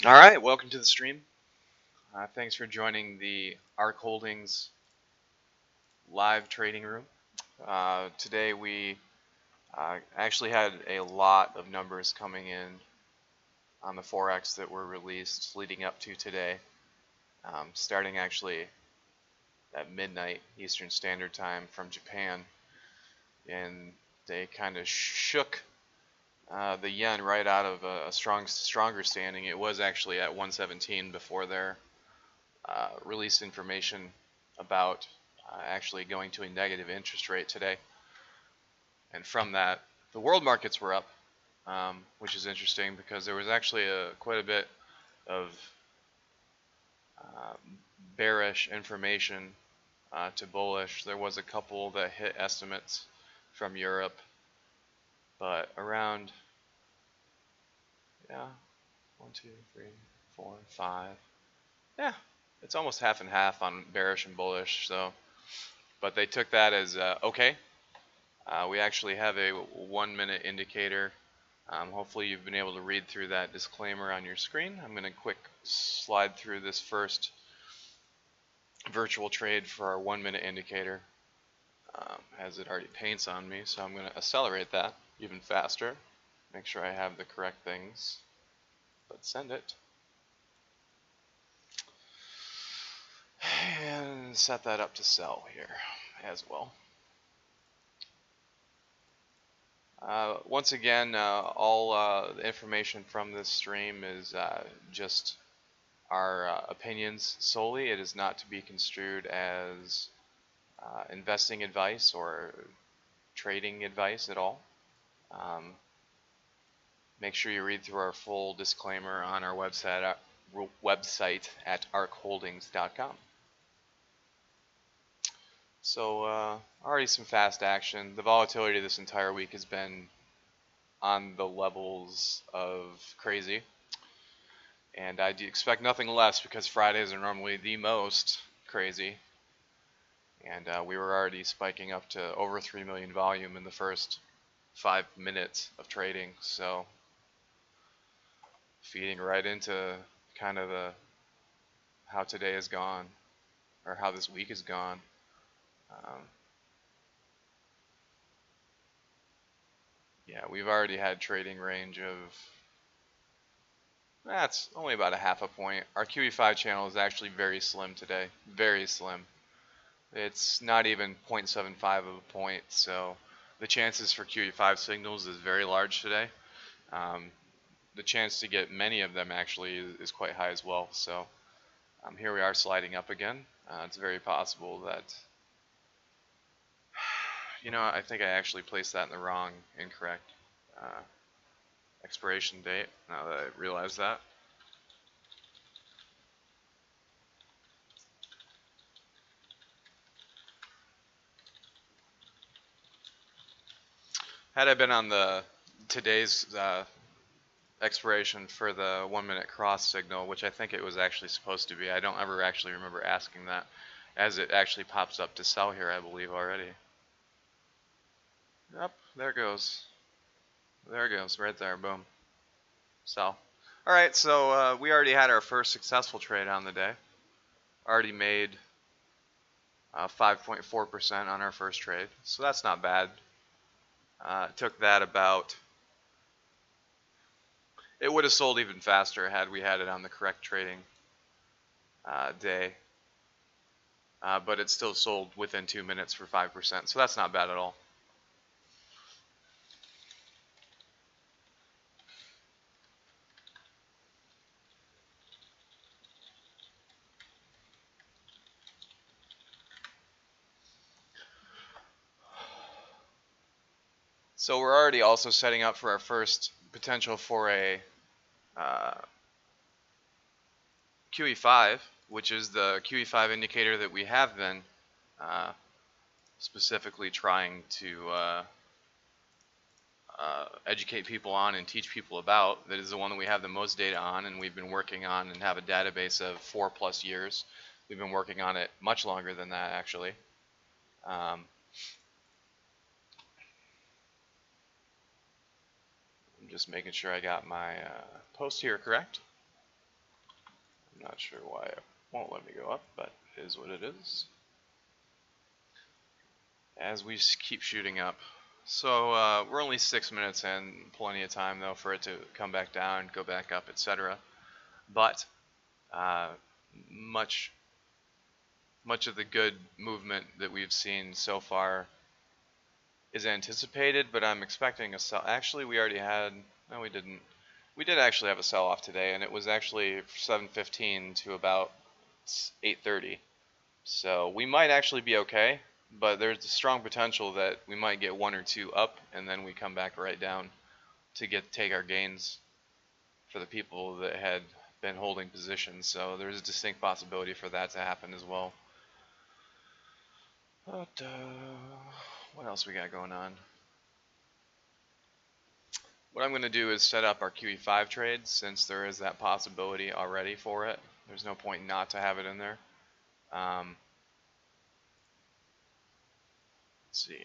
All right, welcome to the stream. Thanks for joining the ARHK Holdings live trading room. Today we actually had a lot of numbers coming in on the Forex that were released leading up to today, starting actually at midnight Eastern Standard Time from Japan, and they kind of shook the yen right out of a stronger standing. It was actually at 117 before their released information about actually going to a negative interest rate today. And from that, the world markets were up, which is interesting because there was actually quite a bit of uh, bearish information to bullish. There was a couple that hit estimates from Europe, but around, yeah, 1, 2, 3, 4, 5, yeah, it's almost half and half on bearish and bullish. So, but they took that as okay. We actually have a 1-minute indicator. Hopefully you've been able to read through that disclaimer on your screen. I'm going to quick slide through this first virtual trade for our 1-minute indicator, as it already paints on me, so I'm going to accelerate that even faster. Make sure I have the correct things. Let's send it. And set that up to sell here as well. Once again, all the information from this stream is just our opinions solely. It is not to be construed as investing advice or trading advice at all. Make sure you read through our full disclaimer on our website at arkhholdings.com. So already some fast action. The volatility this entire week has been on the levels of crazy, and I expect nothing less because Fridays are normally the most crazy, and we were already spiking up to over 3 million volume in the first 5 minutes of trading, so feeding right into kind of how today has gone, or how this week has gone. Yeah, we've already had trading range of, that's only about a half a point. Our QE5 channel is actually very slim today, very slim. It's not even 0.75 of a point, so the chances for QE5 signals is very large today. The chance to get many of them actually is quite high as well. So here we are sliding up again. It's very possible that, I think I actually placed that in the wrong, incorrect expiration date, now that I realize that. Had I been on the today's expiration for the 1-minute cross signal, which I think it was actually supposed to be, I don't ever actually remember asking that, as it actually pops up to sell here, I believe, already. Yep, there it goes. There it goes, right there, boom. Sell. Alright, so we already had our first successful trade on the day. Already made 5.4% on our first trade, so that's not bad. Took that about, it would have sold even faster had we had it on the correct trading day, but it still sold within 2 minutes for 5%, so that's not bad at all. So we're already also setting up for our first potential for a QE5, which is the QE5 indicator that we have been specifically trying to educate people on and teach people about. That is the one that we have the most data on, and we've been working on and have a database of 4+ years. We've been working on it much longer than that, actually. I'm just making sure I got my post here correct. Not sure why it won't let me go up, but it is what it is. As we keep shooting up. So we're only 6 minutes in, plenty of time though for it to come back down, go back up, etc. But uh, much of the good movement that we've seen so far is anticipated, but I'm expecting a sell. Actually, we already had. No, we didn't. We did actually have a sell-off today, and it was actually 7:15 to about 8:30. So we might actually be okay, but there's a strong potential that we might get one or two up, and then we come back right down to take our gains for the people that had been holding positions. So there's a distinct possibility for that to happen as well. But what else we got going on? What I'm going to do is set up our QE5 trades, since there is that possibility already for it. There's no point not to have it in there. Let's see.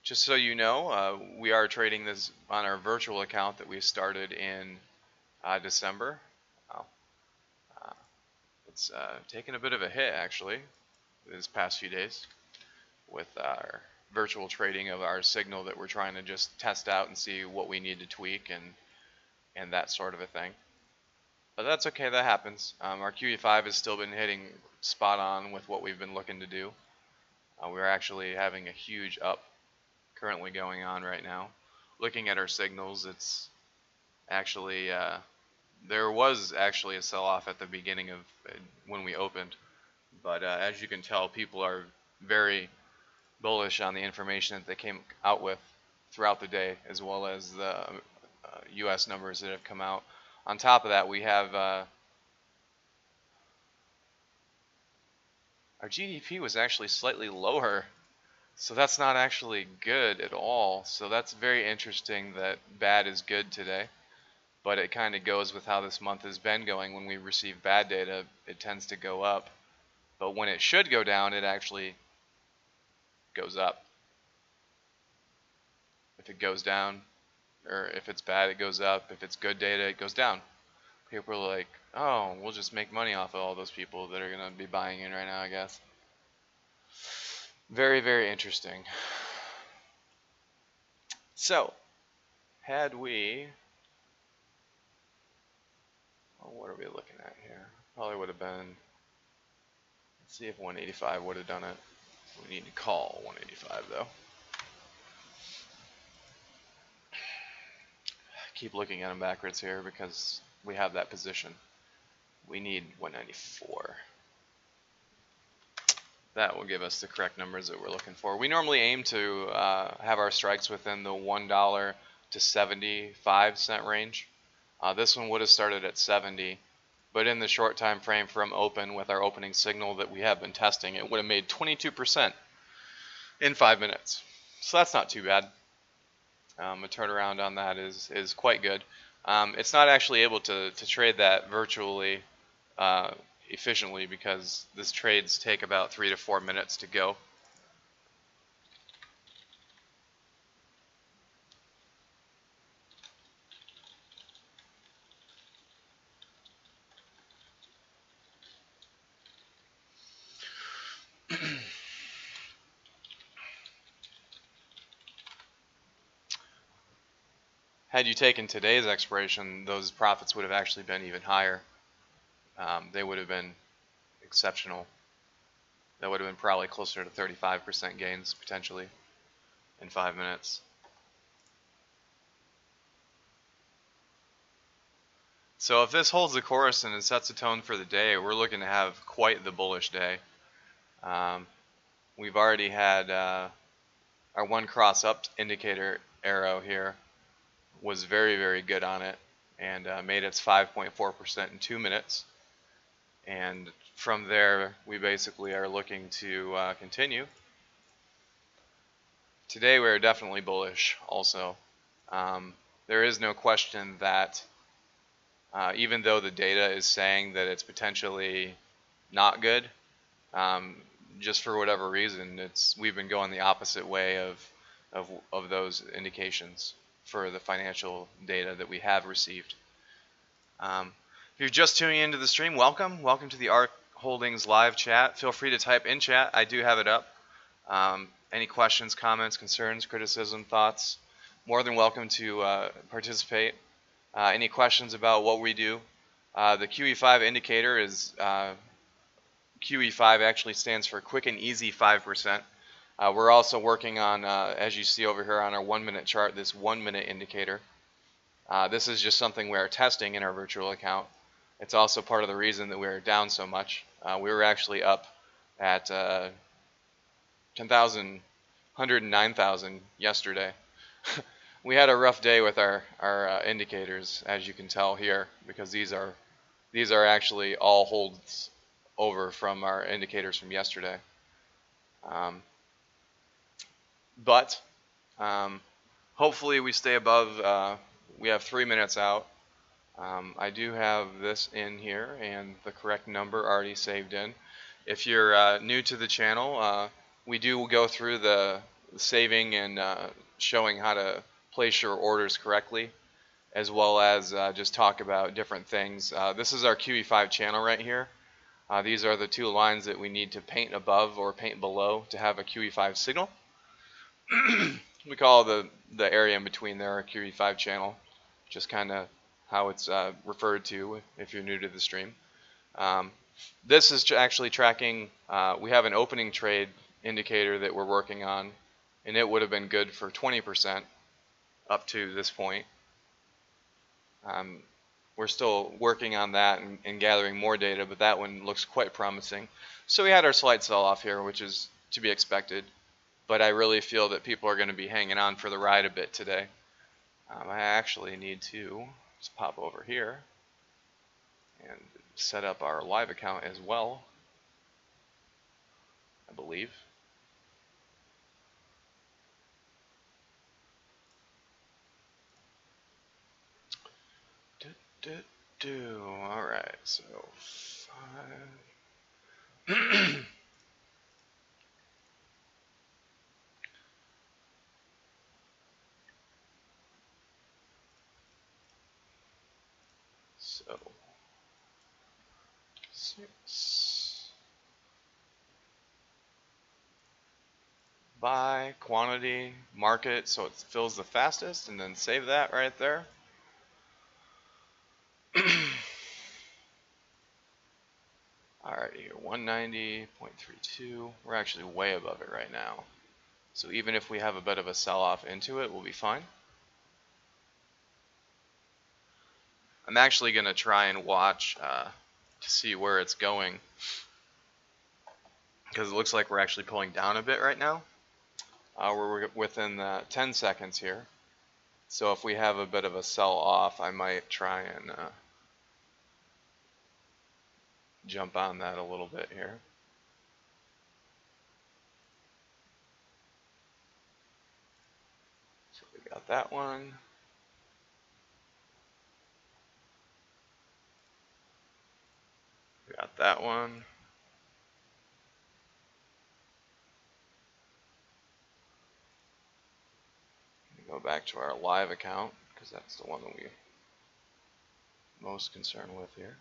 Just so you know, we are trading this on our virtual account that we started in December. Wow. It's taken a bit of a hit actually this past few days with our virtual trading of our signal that we're trying to just test out and see what we need to tweak and that sort of a thing. But that's okay, that happens. Our QE5 has still been hitting spot on with what we've been looking to do. We're actually having a huge up currently going on right now. Looking at our signals, it's actually there was actually a sell-off at the beginning of when we opened, but as you can tell, people are very bullish on the information that they came out with throughout the day, as well as the US numbers that have come out. On top of that, we have our GDP was actually slightly lower, so that's not actually good at all. So that's very interesting that bad is good today, but it kind of goes with how this month has been going. When we receive bad data, it tends to go up, but when it should go down, it actually goes up. If it goes down, or if it's bad, it goes up. If it's good data, it goes down. People are like, oh, we'll just make money off of all those people that are going to be buying in right now, I guess. Very, very interesting. So, had we, what are we looking at here? Probably would have been, let's see if 185 would have done it. We need to call 185 though. Keep looking at them backwards here because we have that position. We need 194. That will give us the correct numbers that we're looking for. We normally aim to have our strikes within the $1 to 75-cent range. This one would have started at 70, but in the short time frame from open with our opening signal that we have been testing, it would have made 22% in 5 minutes. So that's not too bad. A turnaround on that is quite good. It's not actually able to trade that virtually efficiently because this trades take about 3 to 4 minutes to go. Had you taken today's expiration, those profits would have actually been even higher. They would have been exceptional. That would have been probably closer to 35% gains potentially in 5 minutes. So if this holds the course and it sets a tone for the day, we're looking to have quite the bullish day. We've already had our one cross up indicator arrow here was very, very good on it and made its 5.4% in 2 minutes. And from there, we basically are looking to continue. Today, we're definitely bullish also. There is no question that even though the data is saying that it's potentially not good, just for whatever reason, we've been going the opposite way of those indications for the financial data that we have received. If you're just tuning into the stream, welcome. Welcome to the ARHK Holdings live chat. Feel free to type in chat. I do have it up. Any questions, comments, concerns, criticism, thoughts, more than welcome to participate. Any questions about what we do? The QE5 indicator is QE5 actually stands for quick and easy 5%. We're also working on, as you see over here on our 1 minute chart, this 1 minute indicator. This is just something we are testing in our virtual account. It's also part of the reason that we are down so much. We were actually up at 10,000, 109,000 yesterday. We had a rough day with our indicators, as you can tell here, because these are actually all holds over from our indicators from yesterday. But hopefully we stay above. We have 3 minutes out. I do have this in here and the correct number already saved in. If you're new to the channel, we do go through the saving and showing how to place your orders correctly, as well as just talk about different things. This is our QE5 channel right here. These are the two lines that we need to paint above or paint below to have a QE5 signal. We call the area in between there a QE5 channel, just kind of how it's referred to if you're new to the stream. This is actually tracking, we have an opening trade indicator that we're working on, and it would have been good for 20% up to this point. We're still working on that and gathering more data, but that one looks quite promising. So we had our slight sell-off here, which is to be expected, but I really feel that people are going to be hanging on for the ride a bit today. I actually need to just pop over here and set up our live account as well, I believe. All right, so 5. So 6. Buy, quantity, market, so it fills the fastest, and then save that right there. Alright, here 190.32. We're actually way above it right now. So even if we have a bit of a sell-off into it, we'll be fine. I'm actually going to try and watch to see where it's going, because it looks like we're actually pulling down a bit right now. We're within the 10 seconds here. So if we have a bit of a sell-off, I might try and jump on that a little bit here. So we got that one. We got that one. Go back to our live account, because that's the one that we're most concerned with here.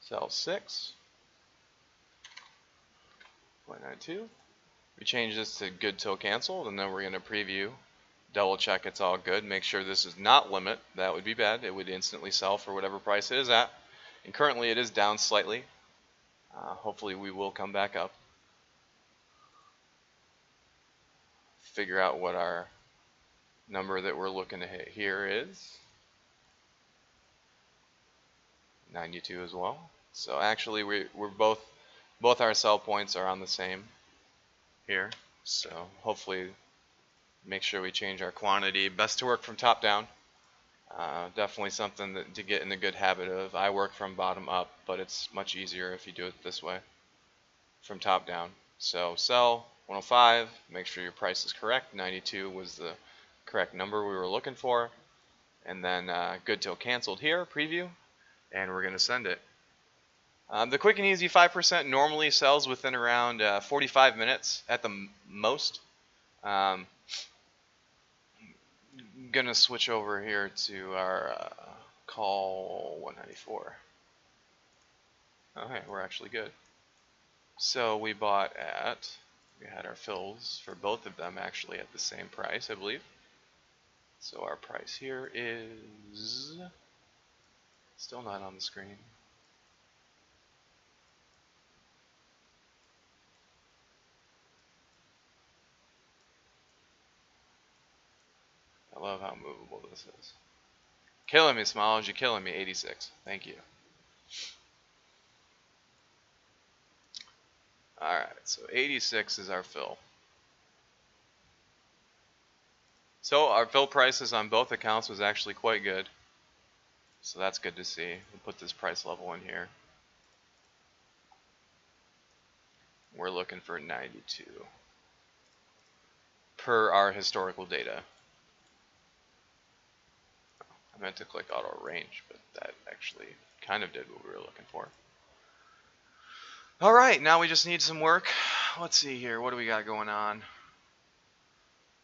Sell 6.92. We change this to good till canceled, and then we're going to preview, double check it's all good, make sure this is not limit. That would be bad. It would instantly sell for whatever price it is at, and currently it is down slightly. Hopefully we will come back up. Figure out what our number that we're looking to hit here is. 92 as well. So actually we're both our sell points are on the same here. So hopefully make sure we change our quantity. Best to work from top down. Definitely something that to get in the good habit of. I work from bottom up, but it's much easier if you do it this way, from top down. So sell 105, make sure your price is correct. 92 was the correct number we were looking for. And then good till canceled here, preview, and we're going to send it. The quick and easy 5% normally sells within around 45 minutes at the most. I'm going to switch over here to our call 194. Okay, we're actually good. So we had our fills for both of them actually at the same price, I believe. So our price here is still not on the screen. I love how movable this is. Killing me, Smiles. You're killing me. 86. Thank you. Alright, so 86 is our fill. So our fill prices on both accounts was actually quite good. So that's good to see. We'll put this price level in here. We're looking for 92 per our historical data. I meant to click auto range, but that actually kind of did what we were looking for. Alright, now we just need some work. Let's see here. What do we got going on?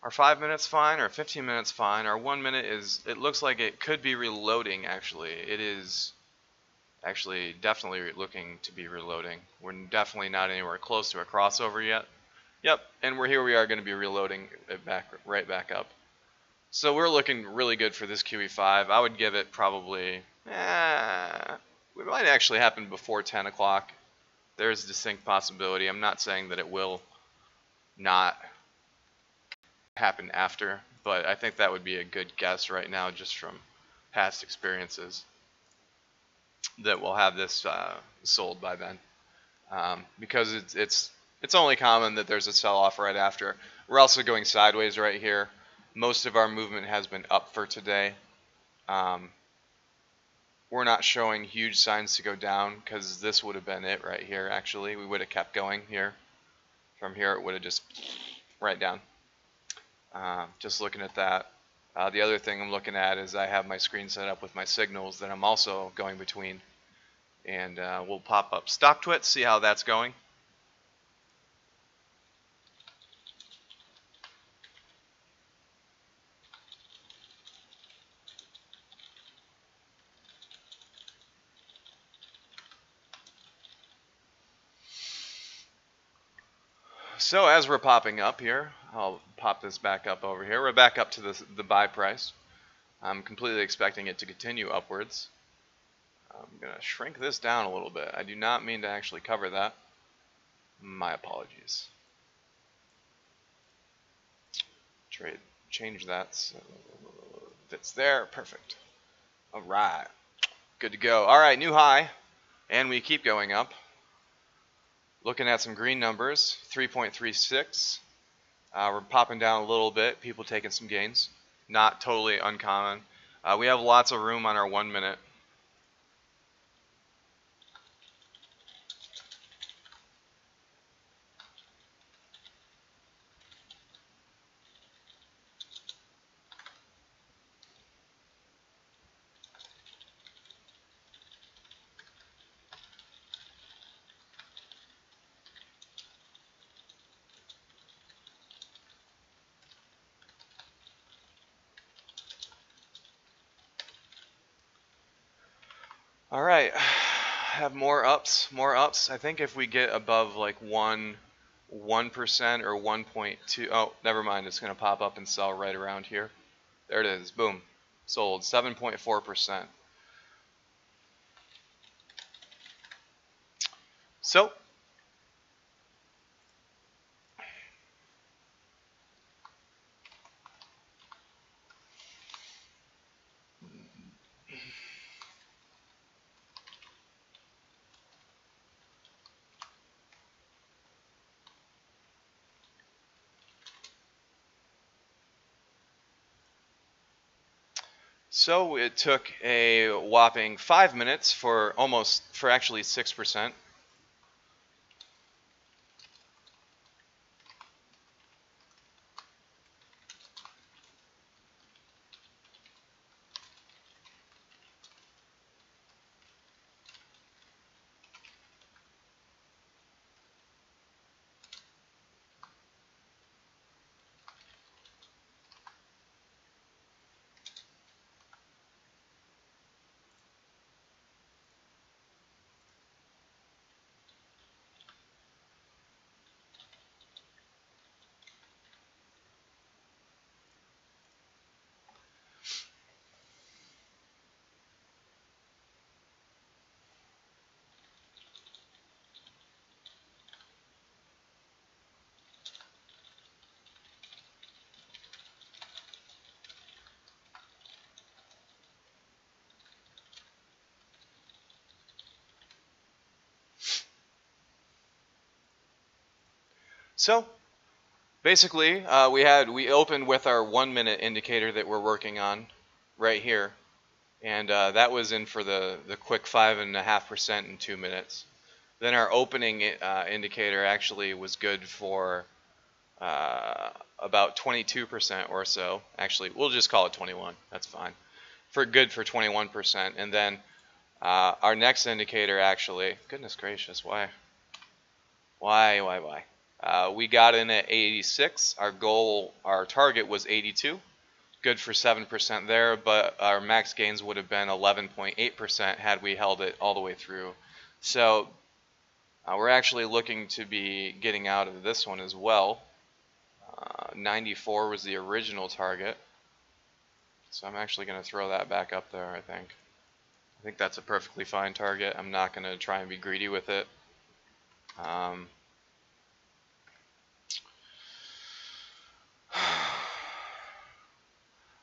Our 5 minutes fine, our 15 minutes fine. Our 1 minute is, it looks like it could be reloading actually. It is actually definitely looking to be reloading. We're definitely not anywhere close to a crossover yet. Yep, and we are going to be reloading it right back up. So we're looking really good for this QE5. I would give it probably, it might actually happen before 10 o'clock. There's a distinct possibility. I'm not saying that it will not happen after, but I think that would be a good guess right now just from past experiences that we'll have this sold by then, because it's only common that there's a sell-off right after. We're also going sideways right here. Most of our movement has been up for today. We're not showing huge signs to go down because this would have been it right here. Actually, we would have kept going here. From here it would have just right down. Just looking at that. The other thing I'm looking at is I have my screen set up with my signals that I'm also going between. And we'll pop up stock twit, see how that's going. So as we're popping up here, I'll pop this back up over here. We're back up to the buy price. I'm completely expecting it to continue upwards. I'm going to shrink this down a little bit. I do not mean to actually cover that. My apologies. Change that so it's there. Perfect. All right. Good to go. All right, new high. And we keep going up. Looking at some green numbers, 3.36. We're popping down a little bit. People taking some gains. Not totally uncommon. We have lots of room on our 1 minute. All right, have more ups. I think if we get above like 1% or 1.2, oh, never mind. It's going to pop up and sell right around here. There it is. Boom. Sold 7.4%. So So it took a whopping 5 minutes for actually 6%. So basically, we opened with our 1 minute indicator that we're working on right here, and that was in for the quick 5.5% in 2 minutes. Then our opening indicator actually was good for about 22% or so. Actually, we'll just call it 21. That's fine. For good for 21%, and then our next indicator actually, goodness gracious, why? We got in at 86. Our target was 82. Good for 7% there, but our max gains would have been 11.8% had we held it all the way through. So we're actually looking to be getting out of this one as well. 94 was the original target. So I'm actually going to throw that back up there, I think. I think that's a perfectly fine target. I'm not going to try and be greedy with it.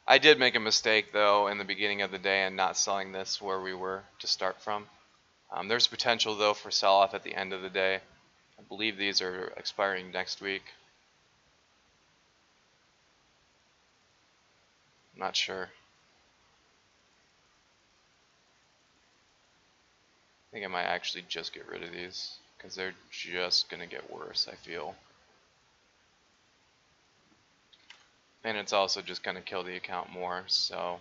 I did make a mistake, though, in the beginning of the day and not selling this where we were to start from. There's potential, though, for sell-off at the end of the day. I believe these are expiring next week. I'm not sure. I think I might actually just get rid of these because they're just going to get worse, I feel. And it's also just going to kill the account more, so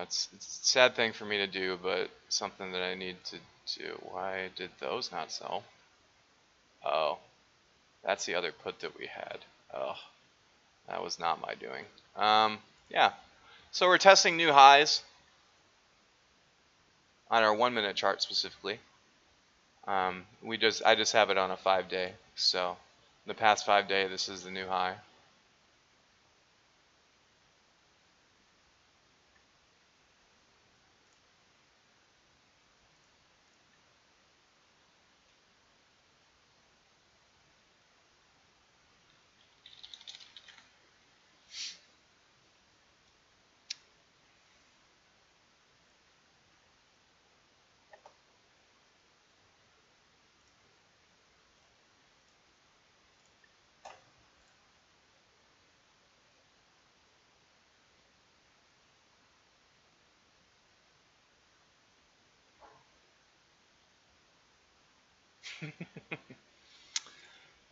it's a sad thing for me to do, but something that I need to do. Why did those not sell? Oh, that's the other put that we had. Oh, that was not my doing. Yeah, so we're testing new highs on our 1 minute chart specifically. I just have it on a 5-day, so the past 5-day, this is the new high.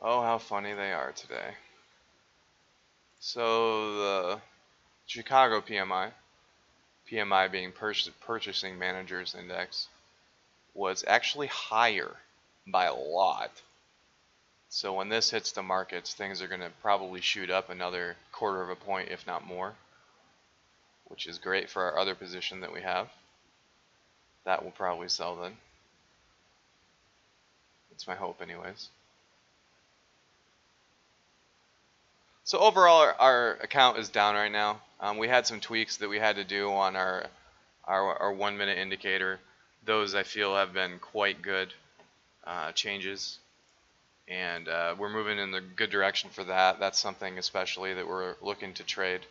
Oh, how funny they are today. So the Chicago PMI being Purchasing Managers Index, was actually higher by a lot. So when this hits the markets, things are going to probably shoot up another 1/4 of a point, if not more, which is great for our other position that we have. That will probably sell then. That's my hope anyways. So overall, our account is down right now. We had some tweaks that we had to do on our 1 minute indicator. Those I feel have been quite good changes, and we're moving in the good direction for that. That's something especially that we're looking to trade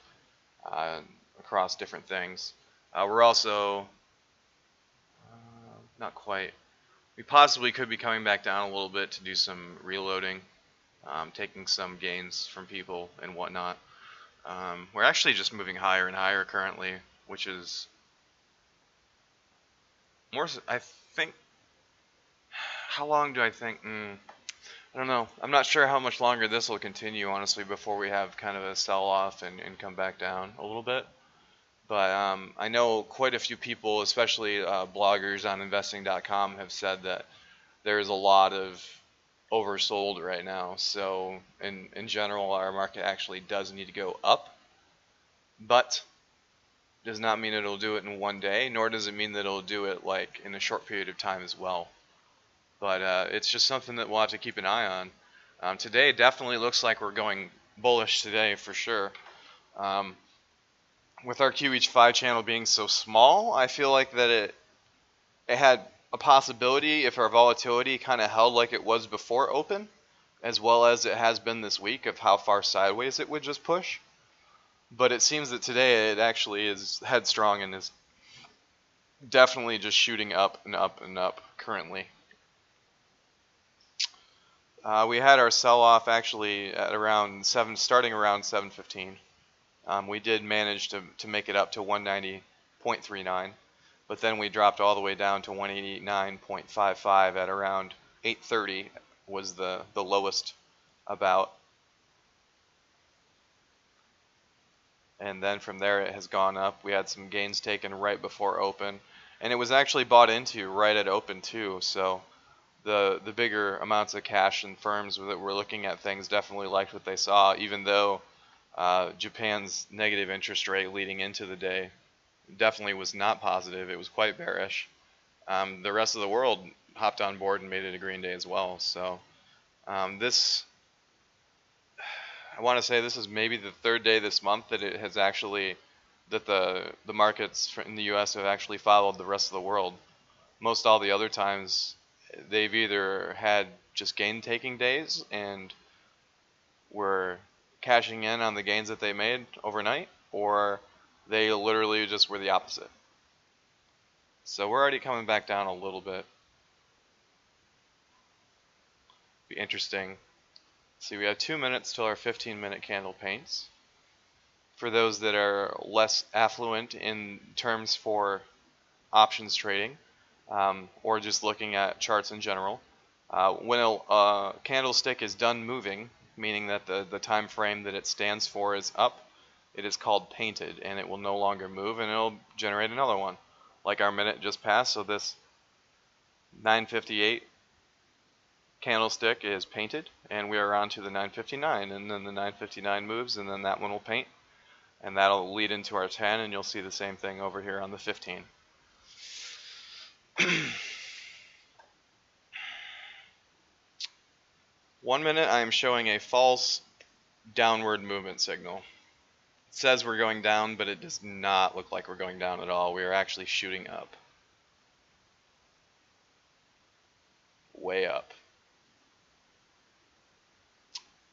across different things. We're also not quite. We possibly could be coming back down a little bit to do some reloading, taking some gains from people and whatnot. We're actually just moving higher and higher currently, which is more, I think. How long do I think? I don't know. I'm not sure how much longer this will continue, honestly, before we have kind of a sell-off and come back down a little bit. But I know quite a few people, especially bloggers on investing.com, have said that there's a lot of oversold right now. So in general, our market actually does need to go up, but does not mean it'll do it in one day, nor does it mean that it'll do it like in a short period of time as well. But it's just something that we'll have to keep an eye on. Today definitely looks like we're going bullish today for sure. With our QH5 channel being so small, I feel like that it had a possibility, if our volatility kind of held like it was before open, as well as it has been this week, of how far sideways it would just push. But it seems that today it actually is headstrong and is definitely just shooting up and up and up currently. We had our sell-off actually at around starting around 7:15. We did manage to make it up to 190.39, but then we dropped all the way down to 189.55 at around 8:30 was the lowest about. And then from there it has gone up. We had some gains taken right before open, and it was actually bought into right at open too. So the bigger amounts of cash and firms that were looking at things definitely liked what they saw, even though Japan's negative interest rate leading into the day definitely was not positive. It was quite bearish. The rest of the world hopped on board and made it a green day as well. So this, I want to say this is maybe the third day this month that it has actually, that the markets in the U.S. have actually followed the rest of the world. Most all the other times, they've either had just gain taking days and were cashing in on the gains that they made overnight, or they literally just were the opposite. So we're already coming back down a little bit. Be interesting. See, we have 2 minutes till our 15-minute candle paints. For those that are less affluent in terms for options trading, or just looking at charts in general, when a candlestick is done moving, meaning that the time frame that it stands for is up, it is called painted, and it will no longer move, and it'll generate another one. Like our minute just passed, so this 9:58 candlestick is painted, and we are on to the 9:59, and then the 9:59 moves, and then that one will paint, and that'll lead into our 10, and you'll see the same thing over here on the 15. 1 minute, I am showing a false downward movement signal. It says we're going down, but it does not look like we're going down at all. We are actually shooting up. Way up.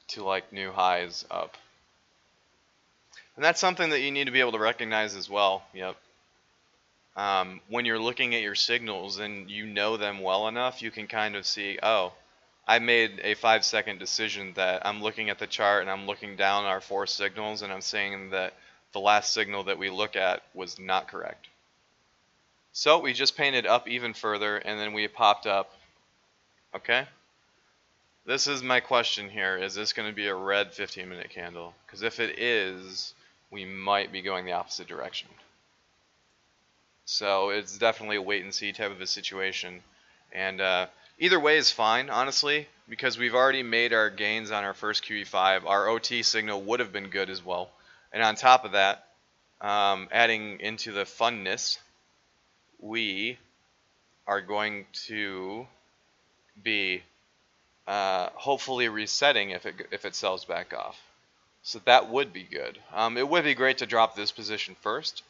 To like new highs up. And that's something that you need to be able to recognize as well. Yep. When you're looking at your signals and you know them well enough, you can kind of see, oh, I made a 5-second decision that I'm looking at the chart and I'm looking down our 4 signals and I'm saying that the last signal that we look at was not correct. So we just painted up even further and then we popped up. Okay? This is my question here. Is this going to be a red 15-minute candle? Because if it is, we might be going the opposite direction. So it's definitely a wait and see type of a situation. And either way is fine, honestly, because we've already made our gains on our first QE5. Our OT signal would have been good as well. And on top of that, adding into the funness, we are going to be hopefully resetting if it sells back off. So that would be good. It would be great to drop this position first.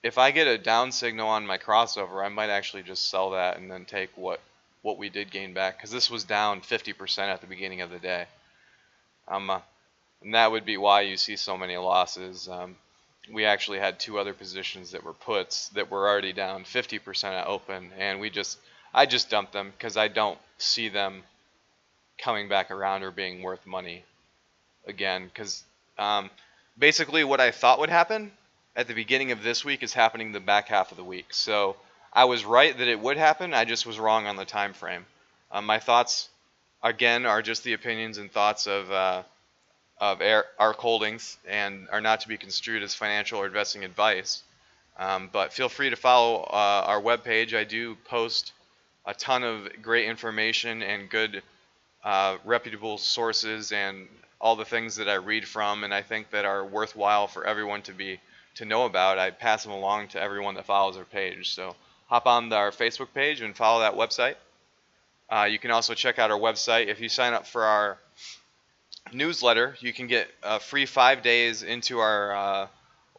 If I get a down signal on my crossover, I might actually just sell that and then take what we did gain back, because this was down 50% at the beginning of the day. And that would be why you see so many losses. We actually had 2 other positions that were puts that were already down 50% at open, and I just dumped them because I don't see them coming back around or being worth money again. Because basically what I thought would happen at the beginning of this week is happening the back half of the week. So I was right that it would happen. I just was wrong on the time frame. My thoughts, again, are just the opinions and thoughts of ARHK Holdings and are not to be construed as financial or investing advice. But feel free to follow our webpage. I do post a ton of great information and good reputable sources and all the things that I read from and I think that are worthwhile for everyone to know about. I pass them along to everyone that follows our page. So hop on our Facebook page and follow that website. You can also check out our website. If you sign up for our newsletter, you can get a free 5 days into our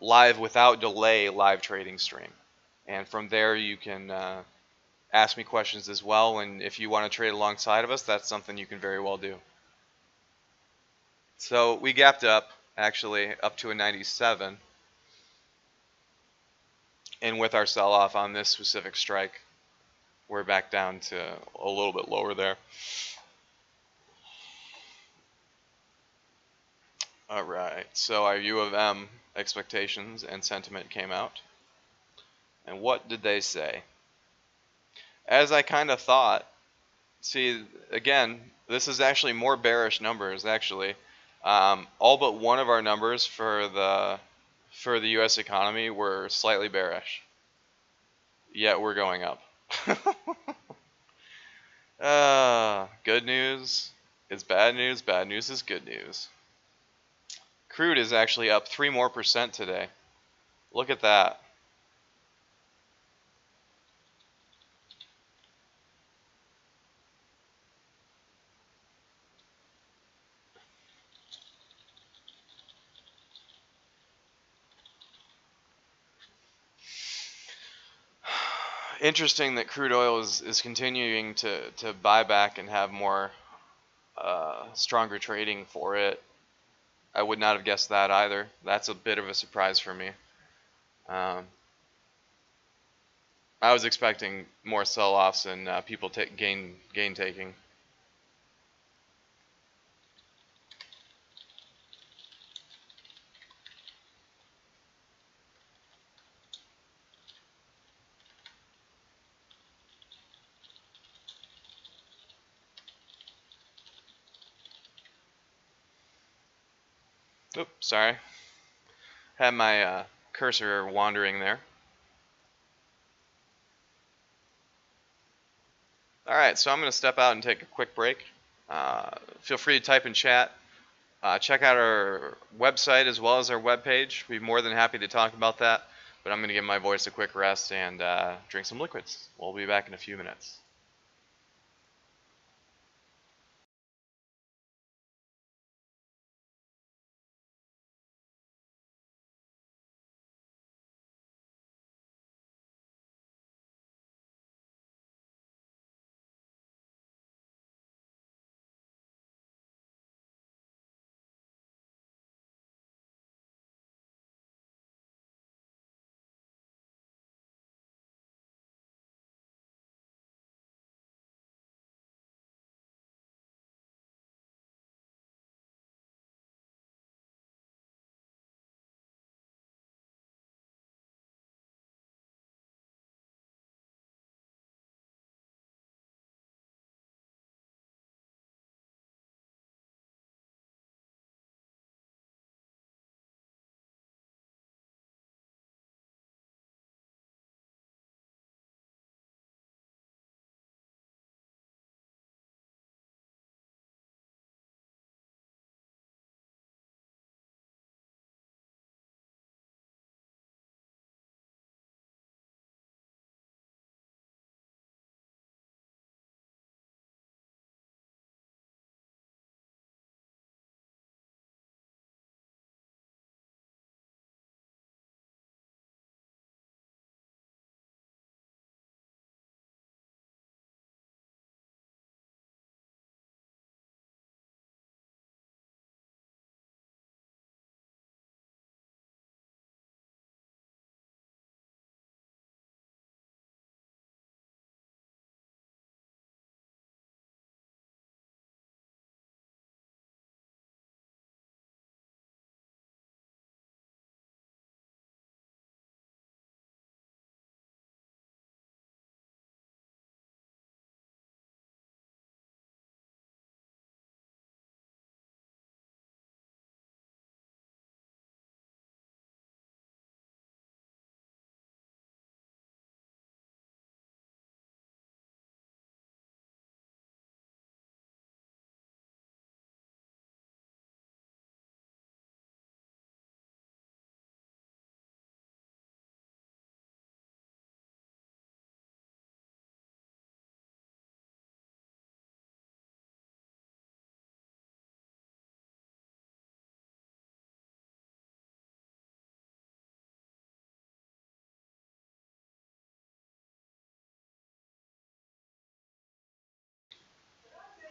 live without delay live trading stream. And from there you can ask me questions as well, and if you want to trade alongside of us, that's something you can very well do. So we gapped up, actually, up to a 97, and with our sell-off on this specific strike. we're back down to a little bit lower there. All right, so our U of M expectations and sentiment came out. And what did they say? As I kind of thought, see, again, this is actually more bearish numbers, actually. All but one of our numbers for the U.S. economy were slightly bearish, yet we're going up. Good news is bad news, bad news is good news. Crude is actually up 3% more today. Look at that. Interesting that crude oil is continuing to buy back and have more stronger trading for it. I would not have guessed that either. That's a bit of a surprise for me. I was expecting more sell-offs and people gain taking. Oops, sorry. Had my cursor wandering there. All right, so I'm going to step out and take a quick break. Feel free to type in chat. Check out our website as well as our webpage. We'd be more than happy to talk about that. But I'm going to give my voice a quick rest and drink some liquids. We'll be back in a few minutes.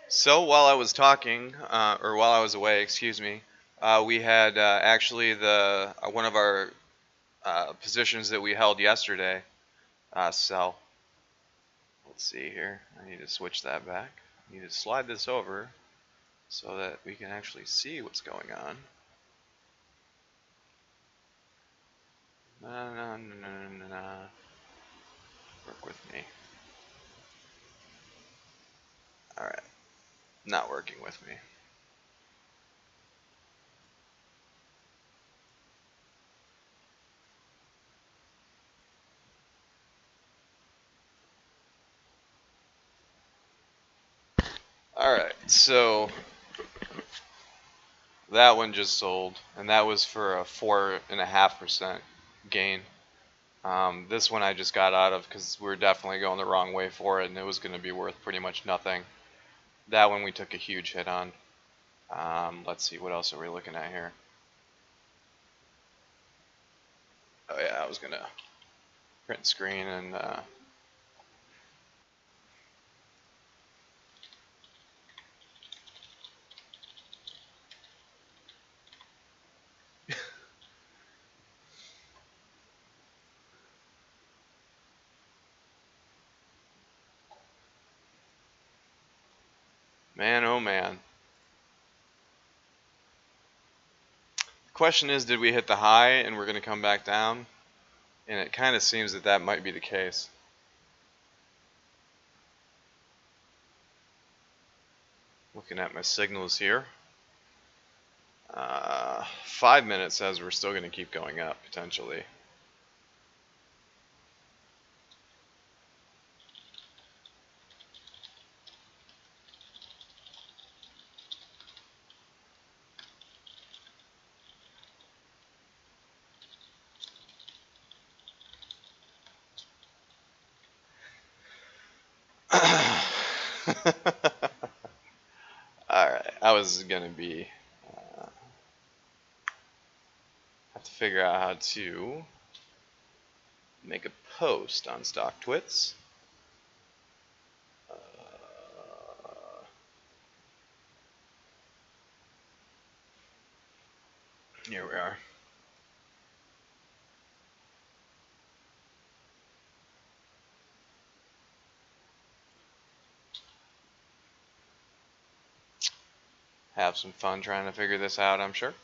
So while I was talking, or while I was away, excuse me, we had actually one of our positions that we held yesterday sell. let's see here. I need to switch that back. I need to slide this over so that we can actually see what's going on. No. Work with me. Alright. Not working with me. Alright, so that one just sold, and that was for a 4.5% gain. This one I just got out of because we were definitely going the wrong way for it, and it was going to be worth pretty much nothing. That one we took a huge hit on. Let's see, what else are we looking at here? Oh yeah, I was going to print screen and man, oh man. The question is, did we hit the high and we're going to come back down? And it kind of seems that that might be the case. Looking at my signals here. 5 minutes says we're still going to keep going up, potentially. Alright, I was going to be... have to figure out how to make a post on StockTwits. Here we are. Have some fun trying to figure this out, I'm sure.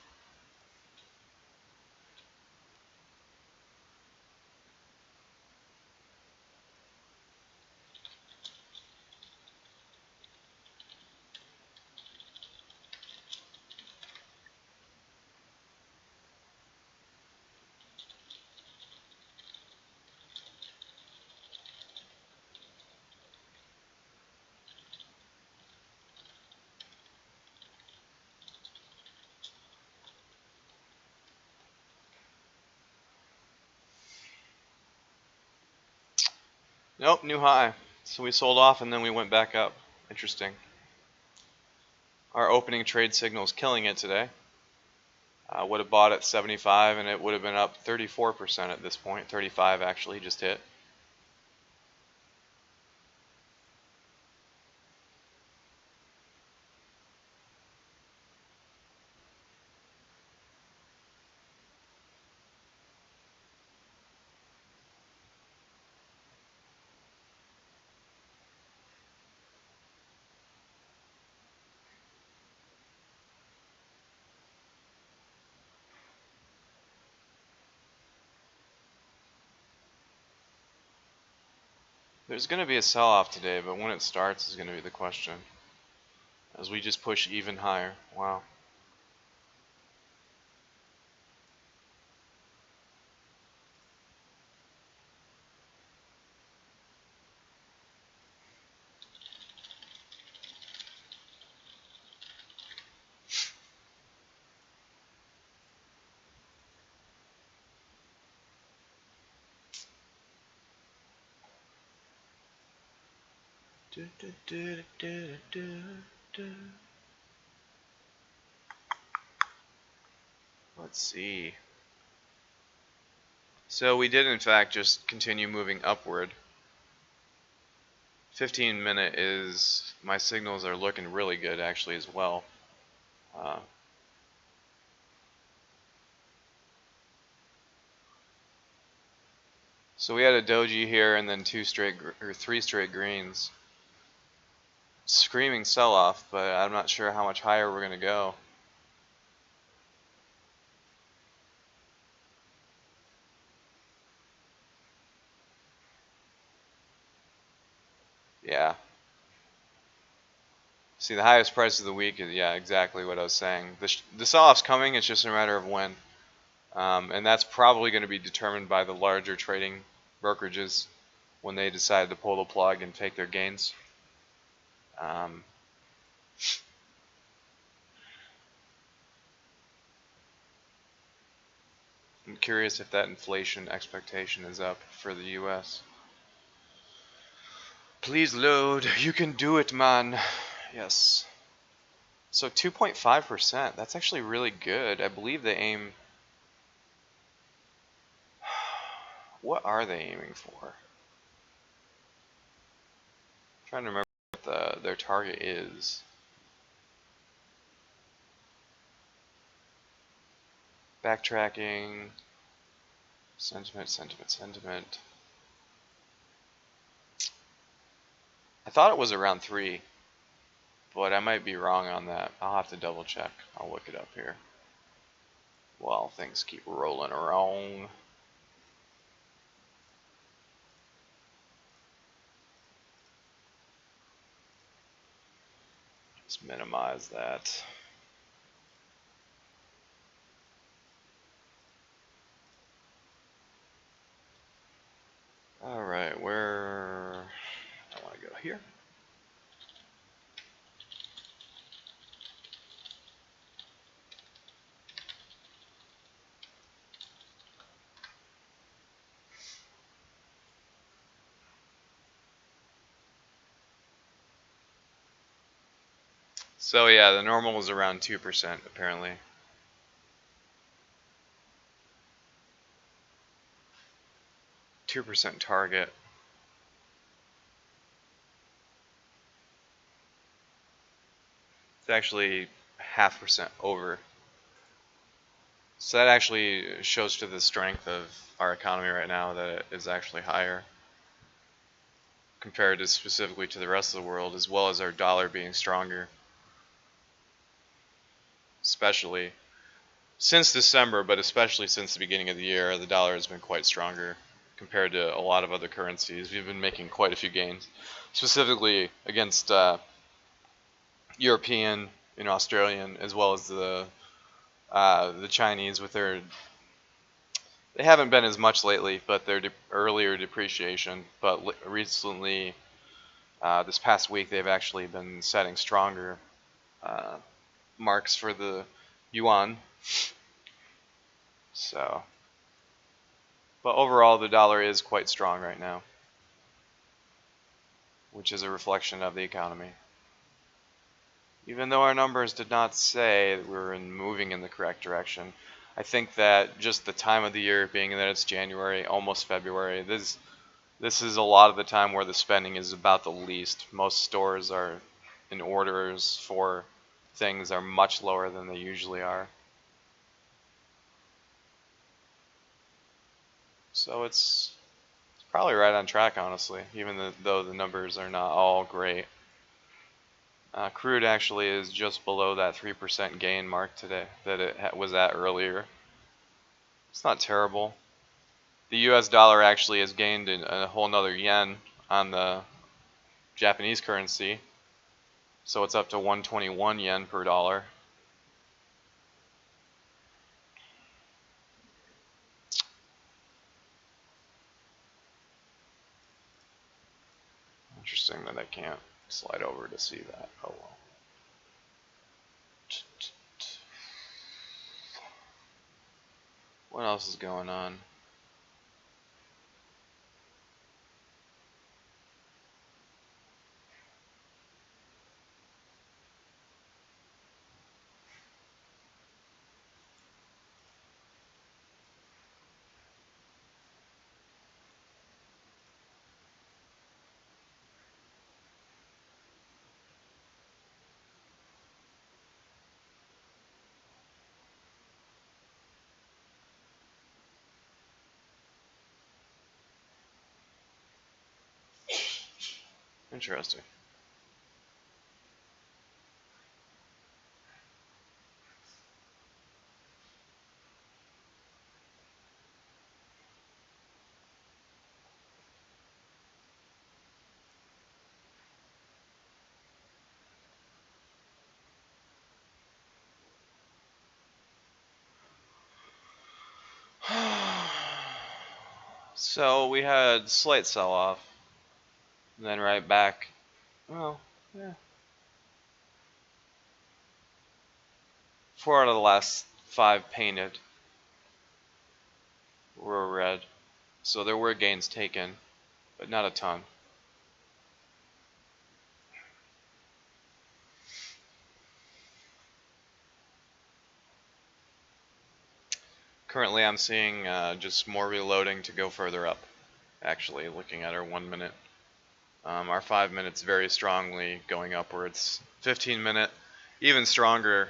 Nope, new high. So we sold off and then we went back up. Interesting. Our opening trade signal is killing it today. Would have bought at 75 and it would have been up 34% at this point. 35 actually just hit. There's going to be a sell-off today, but when it starts is going to be the question. As we just push even higher. Wow. Let's see. So we did in fact just continue moving upward. 15-minute is, my signals are looking really good actually as well. So we had a doji here and then three straight greens. Screaming sell-off, but I'm not sure how much higher we're going to go. Yeah. See, the highest price of the week is, yeah, exactly what I was saying. The sell-off's coming, it's just a matter of when. And that's probably going to be determined by the larger trading brokerages when they decide to pull the plug and take their gains. I'm curious if that inflation expectation is up for the US. Please load. You can do it, man. Yes. So 2.5%. That's actually really good. I believe they aim. What are they aiming for? I'm trying to remember what their target is. Backtracking. Sentiment. I thought it was around 3, but I might be wrong on that. I'll have to double check. I'll look it up here. While things keep rolling around. Just minimize that. Alright, where I want to go here. So yeah, the normal is around 2% apparently. .2% target. It's actually 0.5% over. So that actually shows to the strength of our economy right now that it is actually higher compared to specifically to the rest of the world, as well as our dollar being stronger. Especially since December, but especially since the beginning of the year, the dollar has been quite stronger compared to a lot of other currencies. We've been making quite a few gains, specifically against European and Australian, as well as the Chinese with their. They haven't been as much lately, but their earlier depreciation. But recently, this past week, they've actually been setting stronger marks for the yuan. So, but overall, the dollar is quite strong right now, which is a reflection of the economy. Even though our numbers did not say that we were moving in the correct direction, I think that just the time of the year, being that it's January, almost February, this is a lot of the time where the spending is about the least. Most stores are in orders for things are much lower than they usually are. So it's probably right on track, honestly, even though the numbers are not all great. Crude actually is just below that 3% gain mark today that it was at earlier. It's not terrible. The US dollar actually has gained a whole nother yen on the Japanese currency. So it's up to 121 yen per dollar. Interesting that I can't slide over to see that. Oh well. What else is going on? Interesting. So we had slight sell-off, then right back. Well, yeah. 4 out of the last 5 painted were red. So there were gains taken, but not a ton. Currently I'm seeing just more reloading to go further up, actually, looking at our 1 minute. Our 5 minutes very strongly going upwards. 15 minute, even stronger.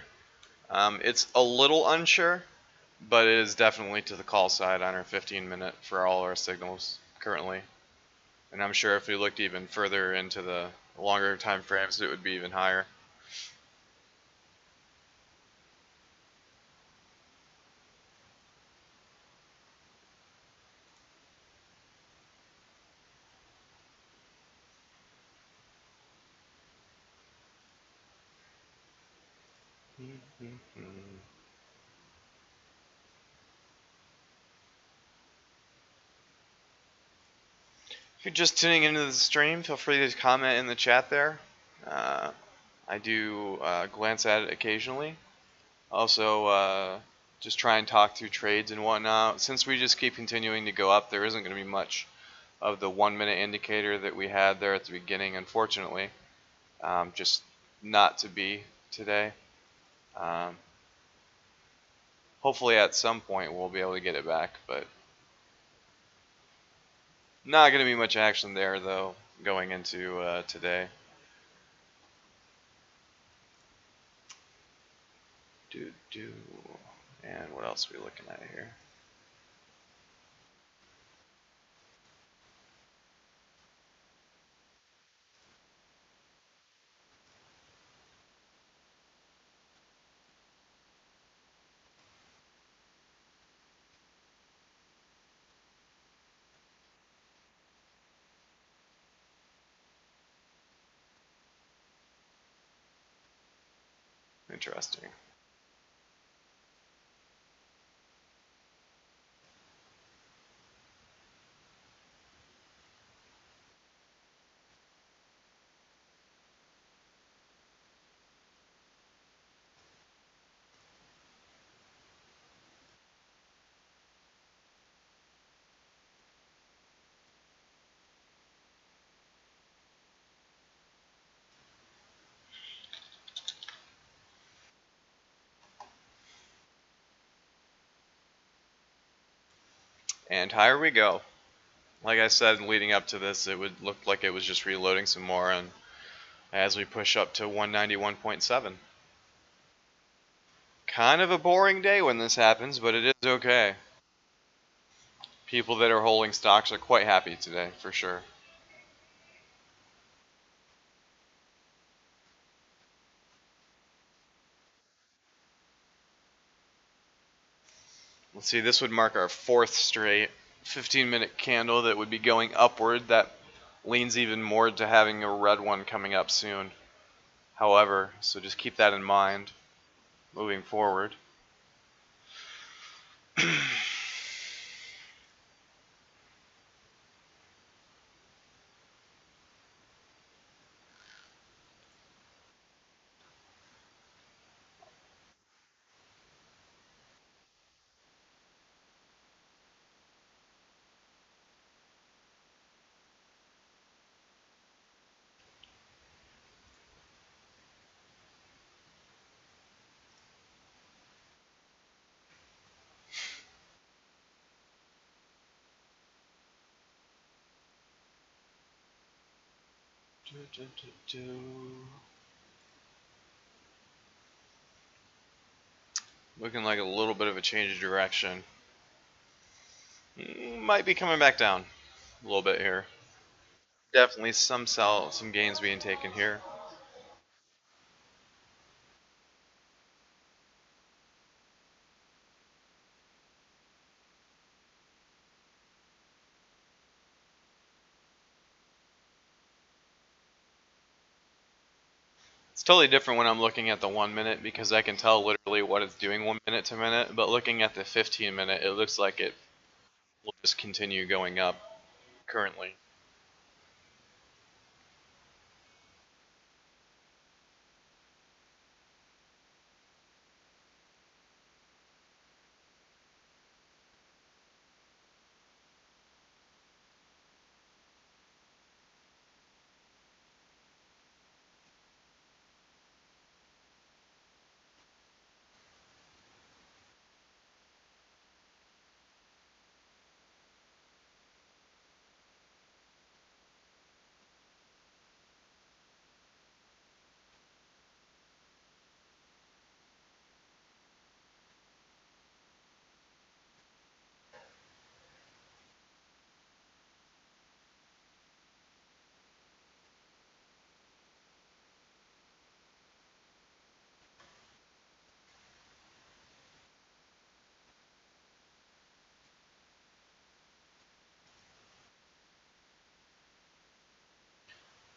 It's a little unsure, but it is definitely to the call side on our 15 minute for all our signals currently. And I'm sure if we looked even further into the longer time frames, it would be even higher. If you're just tuning into the stream, feel free to comment in the chat there. I do glance at it occasionally. Also, just try and talk through trades and whatnot. Since we just keep continuing to go up, there isn't going to be much of the 1 minute indicator that we had there at the beginning, unfortunately. Just not to be today. Hopefully at some point we'll be able to get it back, but not going to be much action there though going into today. And what else are we looking at here? Interesting. And higher we go. Like I said, leading up to this, it would look like it was just reloading some more, and as we push up to 191.7. Kind of a boring day when this happens, but it is okay. People that are holding stocks are quite happy today, for sure. Let's see, this would mark our 4th straight 15-minute candle that would be going upward. That leans even more to having a red one coming up soon. However, so just keep that in mind moving forward. Looking like a little bit of a change of direction. Might be coming back down a little bit here. Definitely some gains being taken here. It's totally different when I'm looking at the 1 minute because I can tell literally what it's doing 1 minute to minute, but looking at the 15 minute, it looks like it will just continue going up currently.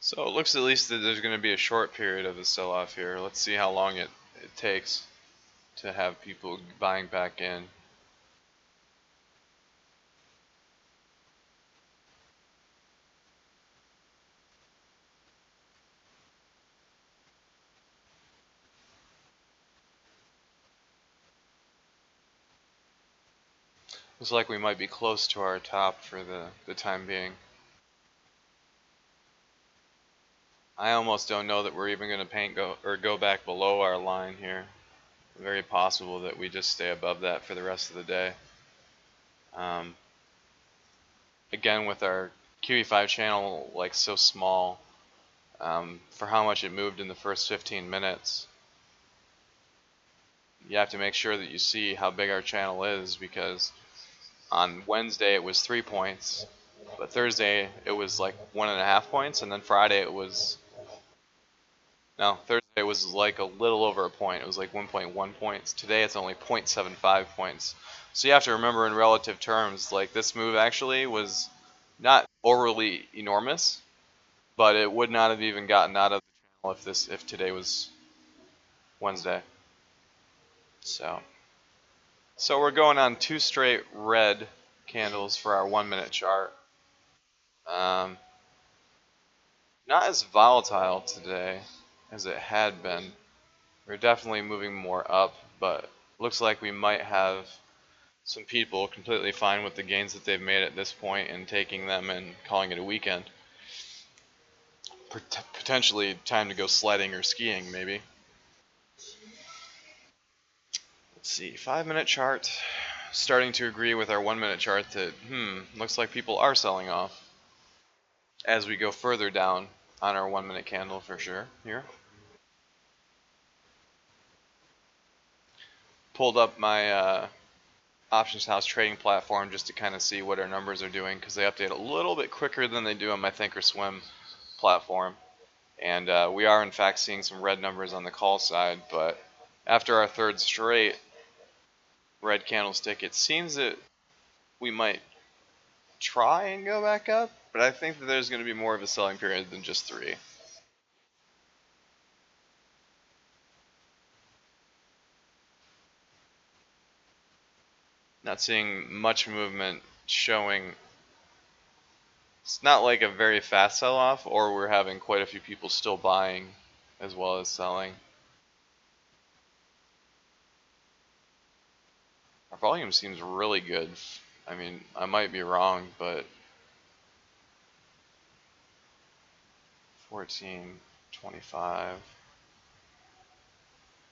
So it looks at least that there's going to be a short period of a sell-off here. Let's see how long it takes to have people buying back in. Looks like we might be close to our top for the time being. I almost don't know that we're even going to go back below our line here. Very possible that we just stay above that for the rest of the day. Um, Again, with our QE5 channel like so small, for how much it moved in the first 15 minutes, you have to make sure that you see how big our channel is, because on Wednesday it was 3 points, but Thursday it was like 1.5 points, and then Friday it was no, Thursday was like a little over a point. It was like 1.1 points. Today it's only 0.75 points. So you have to remember in relative terms, like this move actually was not overly enormous, but it would not have even gotten out of the channel if today was Wednesday. So we're going on two straight red candles for our 1 minute chart. Um, Not as volatile today as it had been. We're definitely moving more up, but looks like we might have some people completely fine with the gains that they've made at this point and taking them and calling it a weekend. Potentially time to go sledding or skiing, maybe. Let's see, 5 minute chart. Starting to agree with our 1 minute chart that, looks like people are selling off as we go further down on our 1 minute candle for sure here. Pulled up my Options House trading platform just to kind of see what our numbers are doing, because they update a little bit quicker than they do on my Thinkorswim platform. And we are in fact seeing some red numbers on the call side, but after our third straight red candlestick, it seems that we might try and go back up, but I think that there's going to be more of a selling period than just three. Not seeing much movement showing. It's not like a very fast sell-off, or we're having quite a few people still buying as well as selling. Our volume seems really good. I mean, I might be wrong, but 14, 25.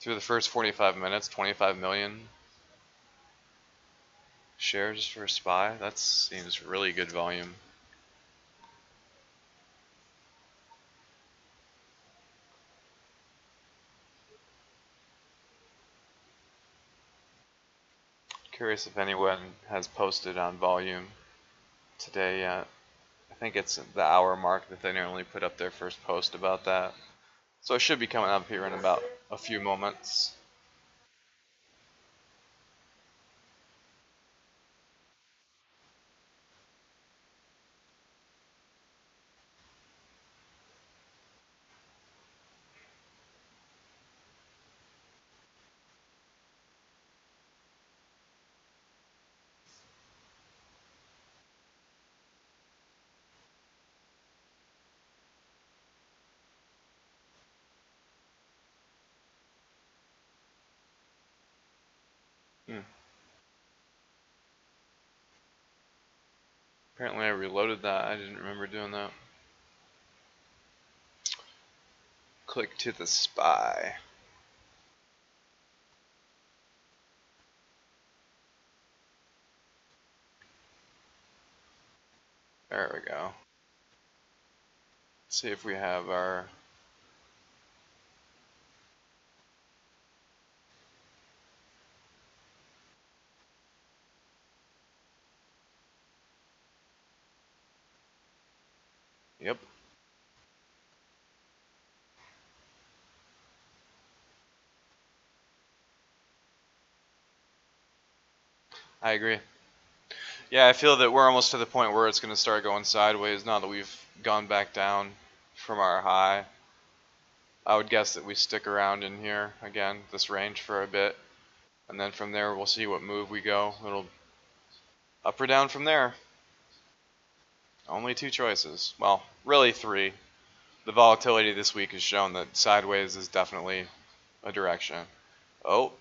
Through the first 45 minutes, 25 million shares for SPY. That seems really good volume. Curious if anyone has posted on volume today yet. I think it's the hour mark that they normally put up their first post about that. So it should be coming up here in about a few moments. Hmm. Apparently I reloaded that. I didn't remember doing that. Click to the SPY. There we go. Let's see if we have our... Yep, I agree. Yeah, I feel that we're almost to the point where it's going to start going sideways now that we've gone back down from our high. I would guess that we stick around in here, again, this range for a bit. And then from there, we'll see what move we go. It'll up or down from there. Only two choices. Well, really three. The volatility this week has shown that sideways is definitely a direction. Oh,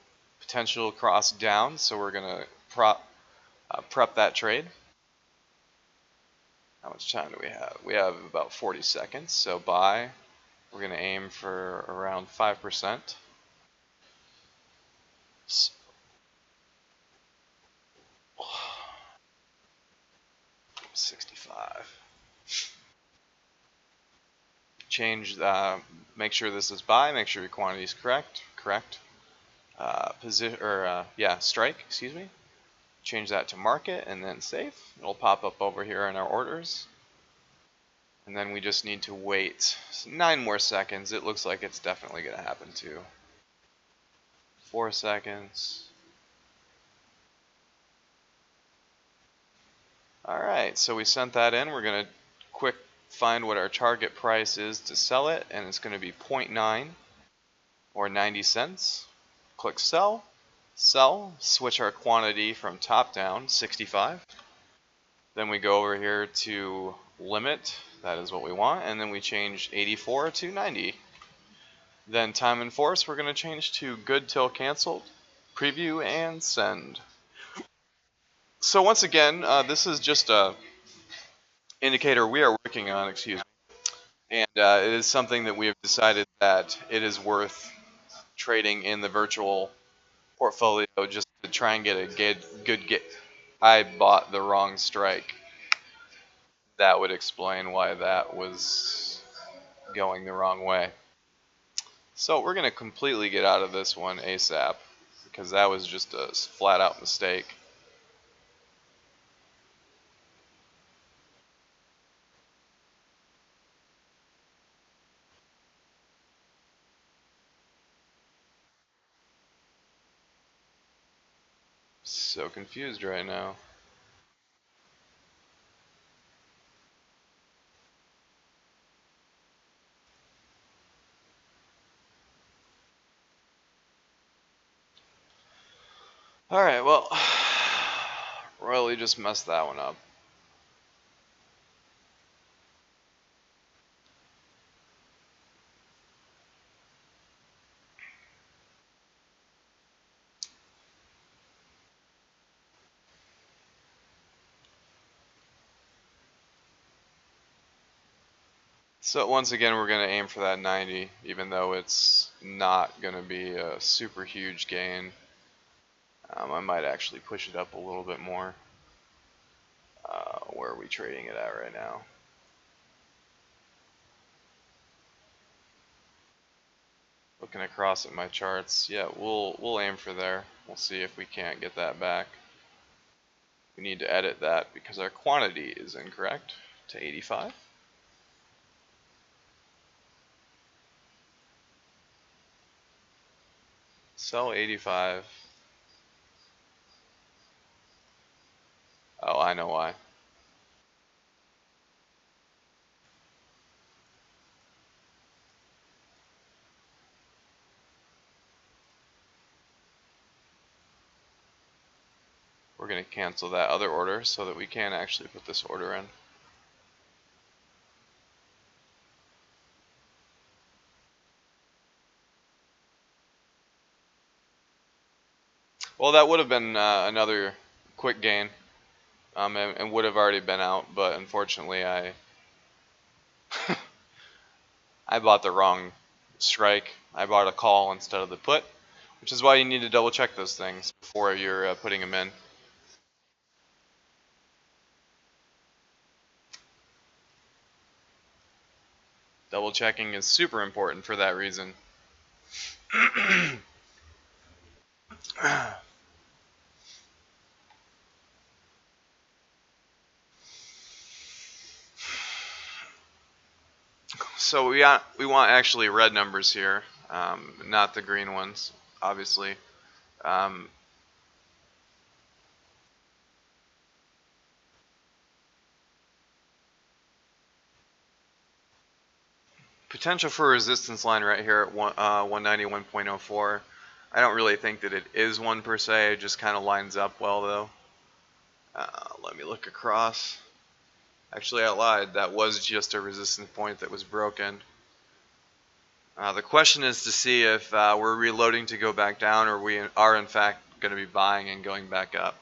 potential cross down, so we're going to prep that trade. How much time do we have? We have about 40 seconds, so buy. We're going to aim for around 5%. 65. Change, make sure this is buy, make sure your quantity is correct. Position, or yeah, strike, excuse me. Change that to market and then safe. It'll pop up over here in our orders. And then we just need to wait 9 more seconds. It looks like it's definitely going to happen too. 4 seconds. Alright, so we sent that in. We're going to quick find what our target price is to sell it, and it's going to be 0.9 or 90 cents. Click sell, sell, switch our quantity from top down, 65. Then we go over here to limit, that is what we want, and then we change 84 to 90. Then time and force, we're going to change to good till canceled, preview, and send. So once again, this is just a indicator we are working on, excuse me, and it is something that we have decided that it is worth trading in the virtual portfolio just to try and get a good get. I bought the wrong strike. That would explain why that was going the wrong way. So we're going to completely get out of this one ASAP because that was just a flat out mistake. So confused right now. Alright, well, royally just messed that one up. So once again, we're going to aim for that 90, even though it's not going to be a super huge gain. I might actually push it up a little bit more. Where are we trading it at right now? Looking across at my charts, yeah, we'll aim for there. We'll see if we can't get that back. We need to edit that because our quantity is incorrect. to 85. Sell 85. Oh, I know why. We're going to cancel that other order so that we can actually put this order in. Well, that would have been another quick gain, and would have already been out, but unfortunately I I bought the wrong strike. I bought a call instead of the put, which is why you need to double check those things before you're putting them in. Double checking is super important for that reason. So we want actually red numbers here, not the green ones, obviously. Um, Potential for resistance line right here at 191.04. I don't really think that it is one per se. It just kind of lines up well though. Let me look across. Actually, I lied. That was just a resistance point that was broken. The question is to see if we're reloading to go back down, or we are in fact going to be buying and going back up.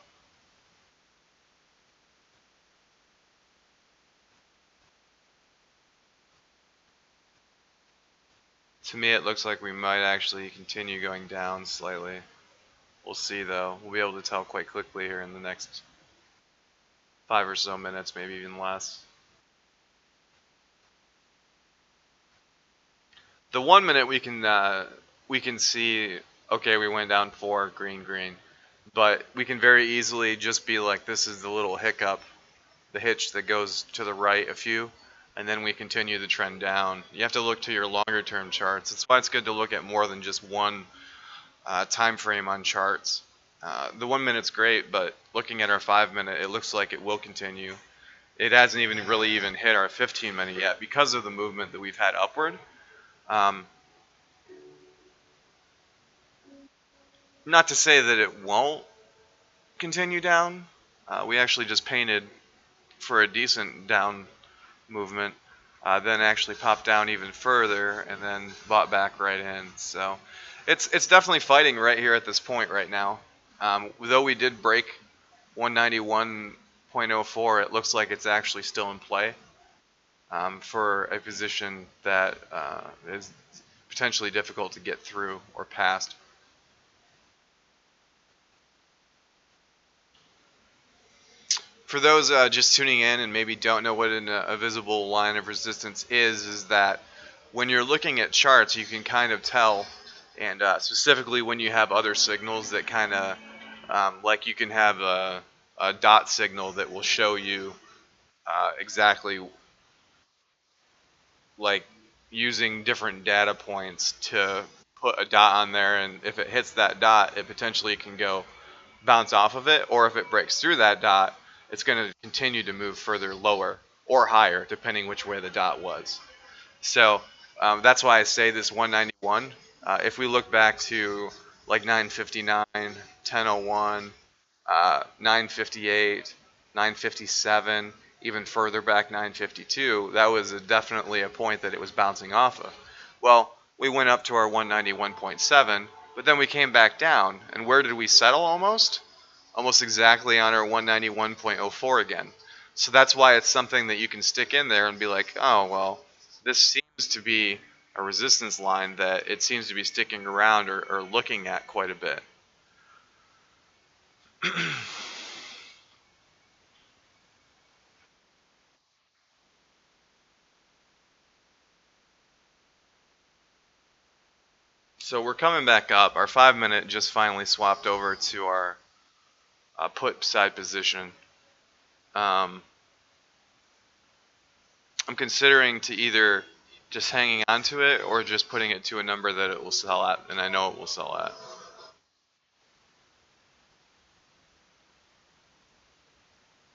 To me, it looks like we might actually continue going down slightly. We'll see though. We'll be able to tell quite quickly here in the next 5 or so minutes, maybe even less. The 1 minute we can see, okay, we went down 4, green, green, but we can very easily just be like, this is the little hiccup, the hitch that goes to the right a few, and then we continue the trend down. You have to look to your longer term charts. That's why it's good to look at more than just one time frame on charts. The 1 minute's great, but looking at our 5 minute, it looks like it will continue. It hasn't even really even hit our 15 minute yet because of the movement that we've had upward. Um, Not to say that it won't continue down. We actually just painted for a decent down movement, then actually popped down even further and then bought back right in. So it's definitely fighting right here at this point right now. Though we did break 191.04, it looks like it's actually still in play for a position that is potentially difficult to get through or past. For those just tuning in and maybe don't know what a visible line of resistance is that when you're looking at charts, you can kind of tell, and specifically when you have other signals that kind of, like you can have a dot signal that will show you exactly, like using different data points to put a dot on there, and if it hits that dot, it potentially can go bounce off of it, or if it breaks through that dot, it's going to continue to move further lower or higher, depending which way the dot was. So that's why I say this 191. If we look back to like 959, 1001, 958, 957, even further back 952, that was definitely a point that it was bouncing off of. Well, we went up to our 191.7, but then we came back down, and where did we settle almost? Almost exactly on our 191.04 again. So that's why it's something that you can stick in there and be like, oh, well, this seems to be a resistance line that it seems to be sticking around or looking at quite a bit. So we're coming back up. Our 5 minute just finally swapped over to our put side position. Um, I'm considering to either just hanging on to it or just putting it to a number that it will sell at, and I know it will sell at.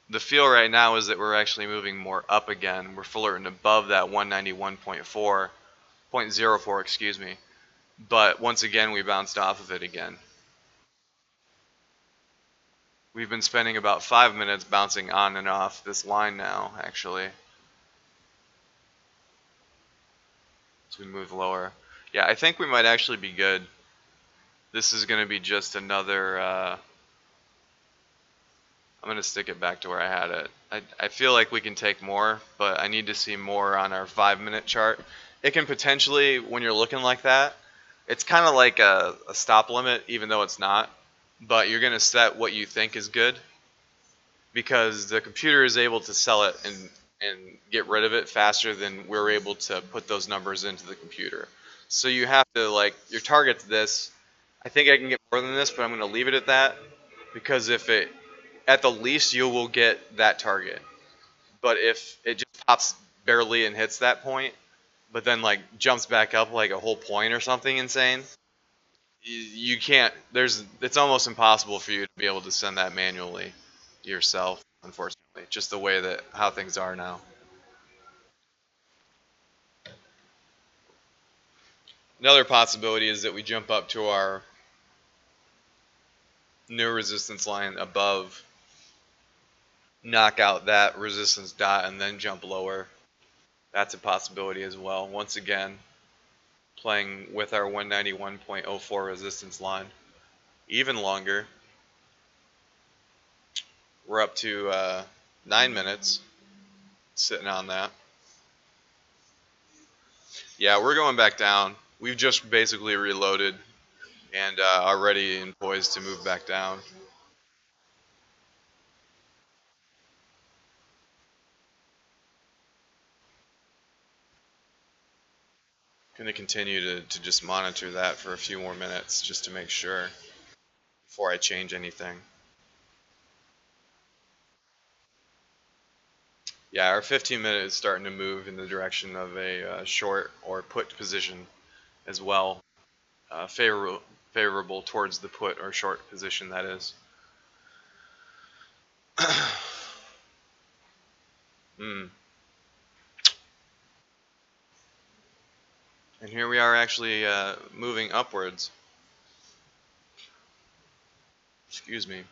The feel right now is that we're actually moving more up again. We're flirting above that 191.4, excuse me. But once again, we bounced off of it again. We've been spending about 5 minutes bouncing on and off this line now, actually, as we move lower. Yeah, I think we might actually be good. This is going to be just another, I'm going to stick it back to where I had it. I feel like we can take more, but I need to see more on our 5-minute chart. It can potentially, when you're looking like that, it's kind of like a stop limit, even though it's not. But you're going to set what you think is good, because the computer is able to sell it and get rid of it faster than we're able to put those numbers into the computer. So you have to, like, your target's this. I think I can get more than this, but I'm going to leave it at that, because if it, at the least, you will get that target. But if it just pops barely and hits that point, but then like jumps back up like a whole point or something insane, you can't. It's almost impossible for you to be able to send that manually yourself, unfortunately. Just the way that how things are now. Another possibility is that we jump up to our new resistance line above, knock out that resistance dot, and then jump lower. That's a possibility as well. Once again, playing with our 191.04 resistance line. Even longer. We're up to 9 minutes sitting on that. Yeah, we're going back down. We've just basically reloaded and are ready and poised to move back down. Going to continue to just monitor that for a few more minutes just to make sure before I change anything. Yeah, our 15-minute is starting to move in the direction of a short or put position as well. Favorable towards the put or short position, that is. mm. And here we are actually moving upwards. Excuse me.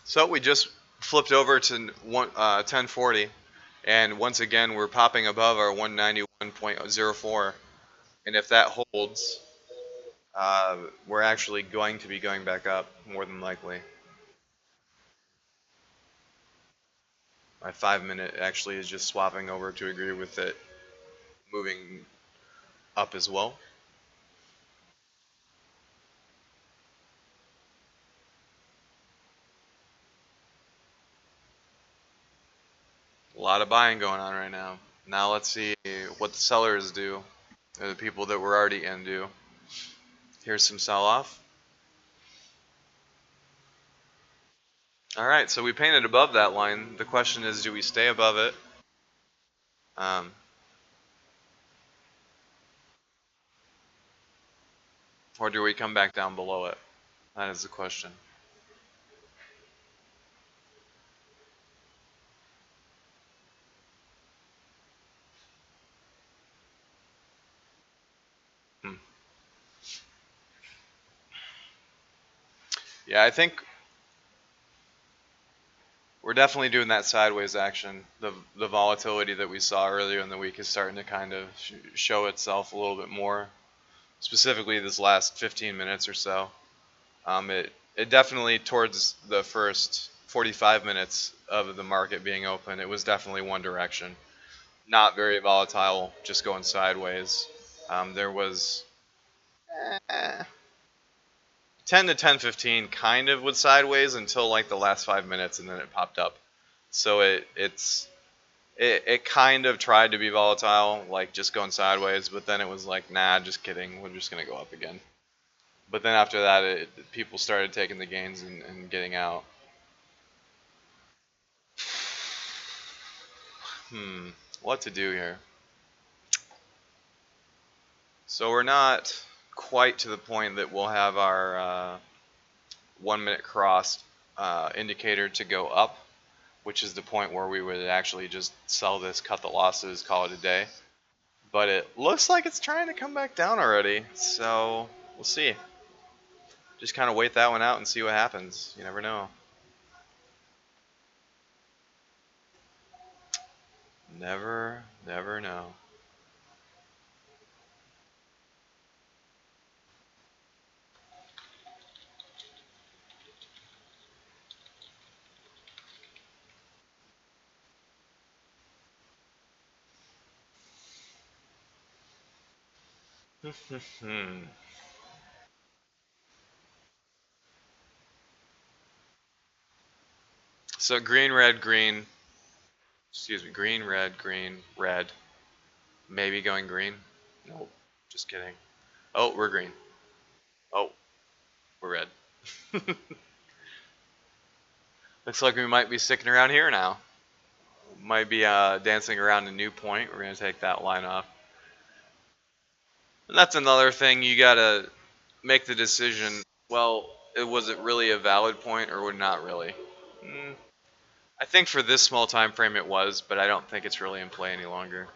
So we just flipped over to 1040, and once again we're popping above our 191.04. And if that holds, we're actually going to be going back up more than likely. My 5-minute actually is just swapping over to agree with it moving up as well. A lot of buying going on right now. Now let's see what the sellers do, or the people that were already in do. Here's some sell-off. All right, so we painted above that line. The question is, do we stay above it? Um, or do we come back down below it? That is the question. Hmm. Yeah, I think we're definitely doing that sideways action. The volatility that we saw earlier in the week is starting to kind of show itself a little bit more, specifically this last 15 minutes or so. It definitely, towards the first 45 minutes of the market being open, it was definitely one direction. Not very volatile, just going sideways. There was 10 to 10:15 kind of was sideways until like the last 5 minutes, and then it popped up. So it kind of tried to be volatile, like just going sideways, but then it was like, nah, just kidding, we're just gonna go up again. But then after that, people started taking the gains and getting out. What to do here? So we're not quite to the point that we'll have our 1 minute cross indicator to go up, which is the point where we would actually just sell this, cut the losses, call it a day. But it looks like it's trying to come back down already, so we'll see. Just kind of wait that one out and see what happens. You never know. Never know. So green, red, green. Excuse me. Green, red. Maybe going green. Nope. Just kidding. Oh, we're green. Oh, we're red. Looks like we might be sticking around here now. Might be dancing around a new point. We're going to take that line off. And that's another thing you got to make the decision. Well, was it really a valid point or not really? I think for this small time frame it was, but I don't think it's really in play any longer.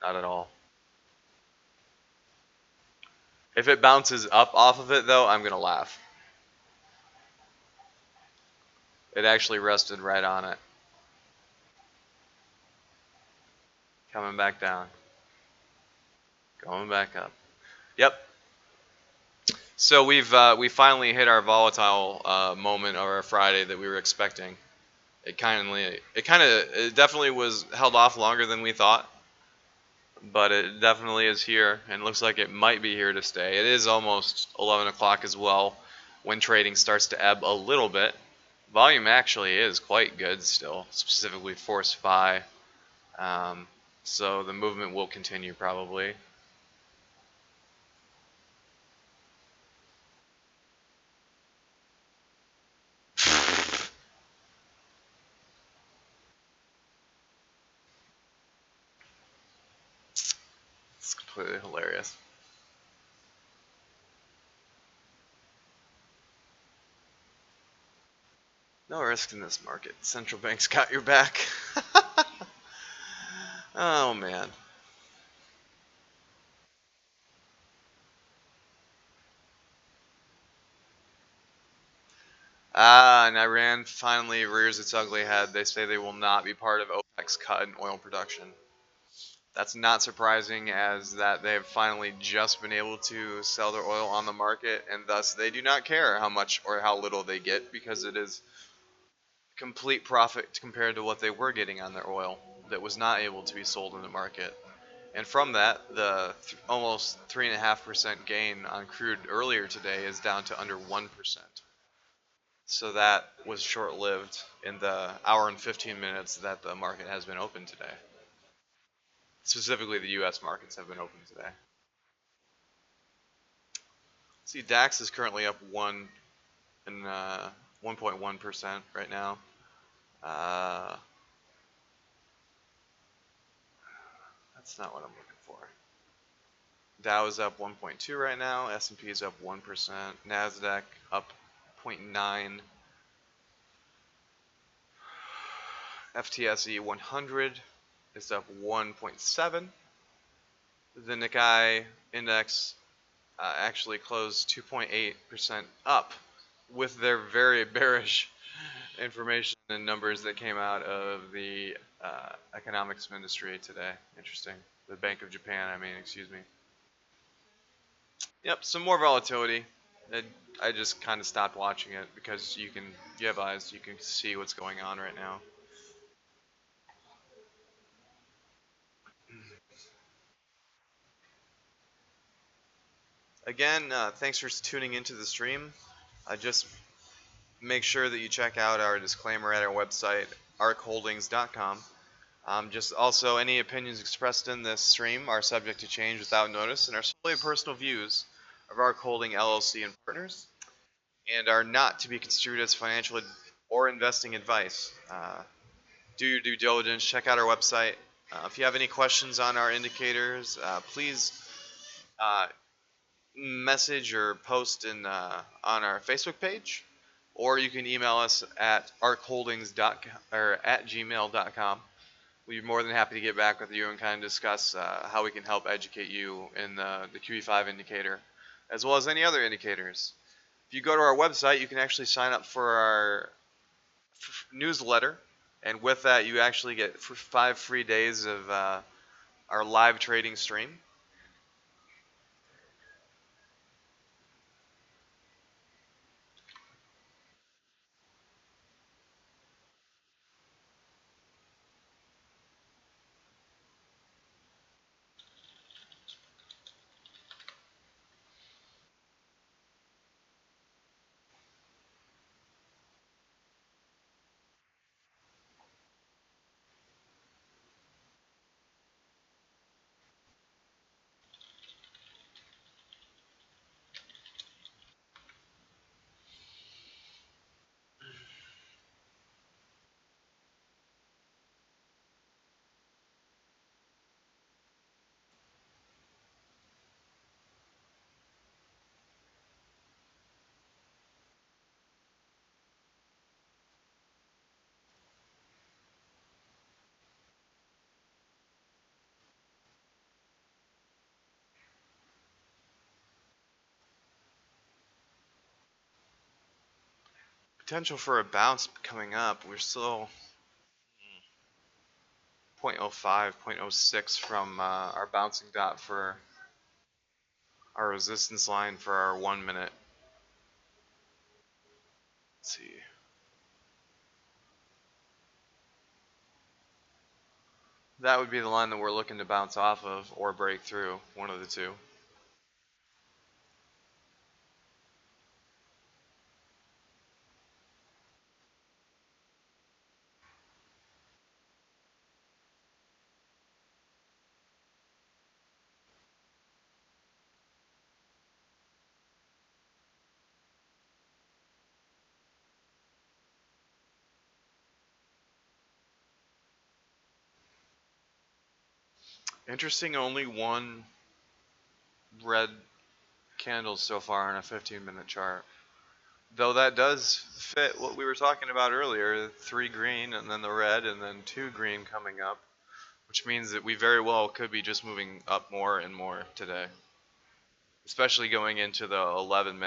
Not at all. If it bounces up off of it, though, I'm going to laugh. It actually rested right on it. Coming back down. Going back up. Yep. So we finally hit our volatile moment of our Friday that we were expecting. It definitely was held off longer than we thought, but it definitely is here and looks like it might be here to stay. It is almost 11 o'clock as well when trading starts to ebb a little bit. Volume actually is quite good still, specifically for SPY. So the movement will continue probably. It's completely hilarious. No risk in this market. Central banks got your back. Oh man. And Iran finally rears its ugly head. They say they will not be part of OPEC's cut in oil production. That's not surprising, as that they have finally just been able to sell their oil on the market, and thus they do not care how much or how little they get, because it is complete profit compared to what they were getting on their oil that was not able to be sold in the market. And from that, the almost 3.5% gain on crude earlier today is down to under 1%. So that was short-lived in the hour and 15 minutes that the market has been open today. Specifically, the U.S. markets have been open today. See, DAX is currently up 1.1% right now. That's not what I'm looking for. Dow is up 1.2 right now. S&P is up 1%. Nasdaq up 0.9. FTSE 100 is up 1.7. The Nikkei index actually closed 2.8% up with their very bearish information and numbers that came out of the economics ministry today. Interesting. The Bank of Japan, excuse me. Yep, some more volatility. I just kind of stopped watching it because you have eyes, you can see what's going on right now. Again, thanks for tuning into the stream. Just make sure that you check out our disclaimer at our website, arkhholdings.com. Just also, any opinions expressed in this stream are subject to change without notice and are solely personal views of ARHK Holding LLC and partners, and are not to be construed as financial or investing advice. do your due diligence. Check out our website. If you have any questions on our indicators, please uh, message or post on our Facebook page, or you can email us at archoldings.com or at gmail.com. We'd be more than happy to get back with you and kind of discuss how we can help educate you in the QE5 indicator, as well as any other indicators. If you go to our website, you can actually sign up for our newsletter, and with that, you actually get 5 free days of our live trading stream. Potential for a bounce coming up. We're still 0.05, 0.06 from our bouncing dot for our resistance line for our 1 minute. Let's see. That would be the line that we're looking to bounce off of or break through, one of the two. Interesting, only one red candle so far on a 15-minute chart. Though that does fit what we were talking about earlier, 3 green and then the red and then 2 green coming up, which means that we very well could be just moving up more and more today. Especially going into the 11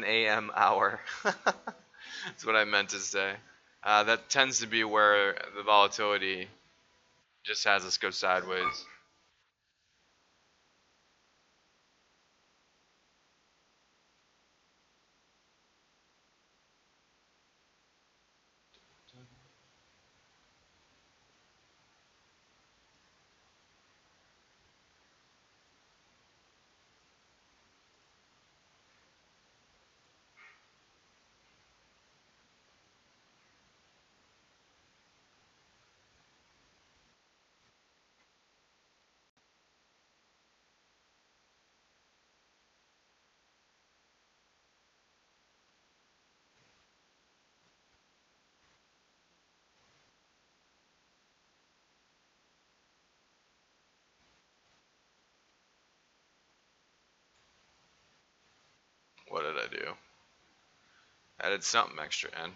a.m. hour. That's what I meant to say. That tends to be where the volatility just has us go sideways. What did I do? Added something extra in.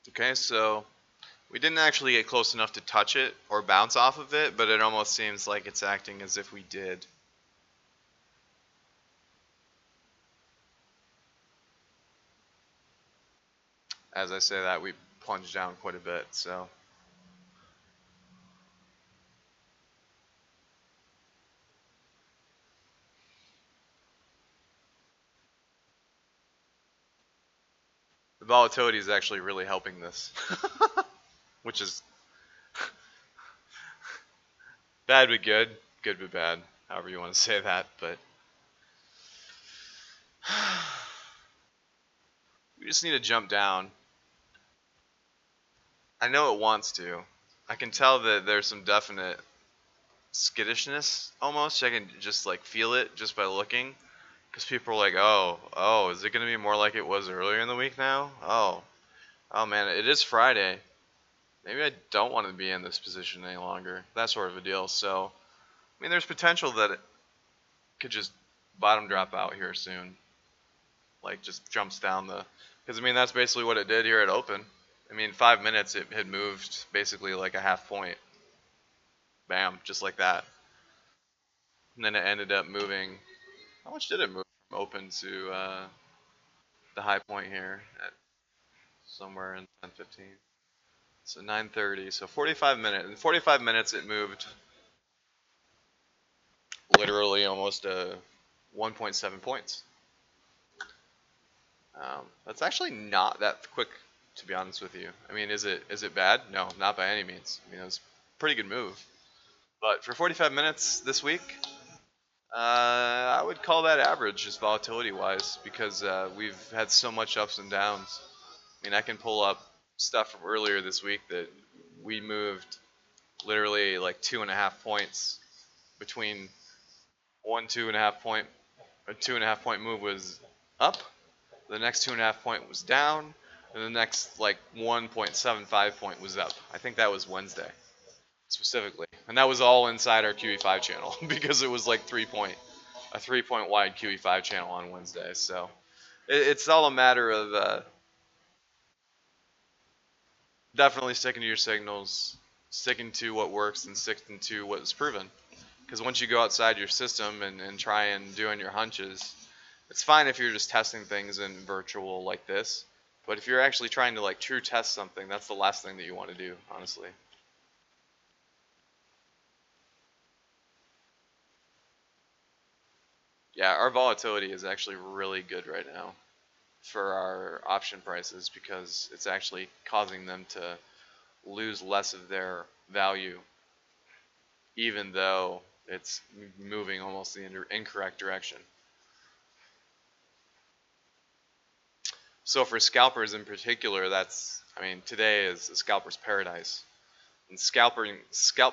Okay, so We didn't actually get close enough to touch it or bounce off of it, but it almost seems like it's acting as if we did. As I say that, we plunged down quite a bit, so. The volatility is actually really helping this, which is bad but good but bad, however you want to say that, but we just need to jump down. I know it wants to. I can tell that there's some definite skittishness almost. I can just like feel it just by looking. Because people are like, oh, is it going to be more like it was earlier in the week now? Oh man, it is Friday. Maybe I don't want to be in this position any longer. That sort of a deal. So, I mean, there's potential that it could just bottom drop out here soon. Like, just jumps down the. Because, I mean, that's basically what it did here at Open. I mean, 5 minutes, it had moved basically like a half point. Bam, just like that. And then it ended up moving. How much did it move from Open to the high point here at somewhere in 10:15? So 9:30. So 45 minutes. In 45 minutes, it moved literally almost 1.7 points. That's actually not that quick, to be honest with you. I mean, is it bad? No, not by any means. I mean, it was a pretty good move. But for 45 minutes this week, I would call that average, just volatility-wise, because we've had so much ups and downs. I mean, I can pull up stuff from earlier this week that we moved literally like 2.5 points between one 2.5 point, a 2.5 point move was up, the next 2.5 point was down, and the next like 1.75 point was up. I think that was Wednesday specifically, and that was all inside our QE5 channel because it was like a 3 point wide QE5 channel on Wednesday. So it's all a matter of definitely sticking to your signals, sticking to what works, and sticking to what is proven. Because once you go outside your system and try and doing your hunches, it's fine if you're just testing things in virtual like this. But if you're actually trying to like true test something, that's the last thing that you want to do, honestly. Yeah, our volatility is actually really good right now for our option prices because it's actually causing them to lose less of their value, even though it's moving almost the incorrect direction. So for scalpers in particular, I mean, today is a scalper's paradise. And scalp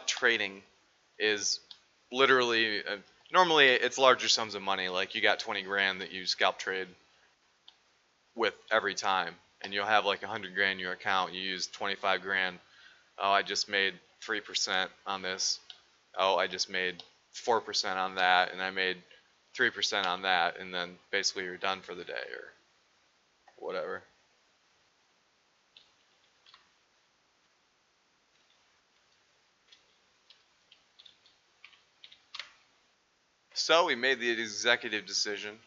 trading is literally, normally it's larger sums of money. Like you got 20 grand that you scalp trade with every time. And you'll have like 100 grand in your account. You use 25 grand. Oh, I just made 3% on this. Oh, I just made 4% on that. And I made 3% on that. And then basically you're done for the day or whatever. So we made the executive decision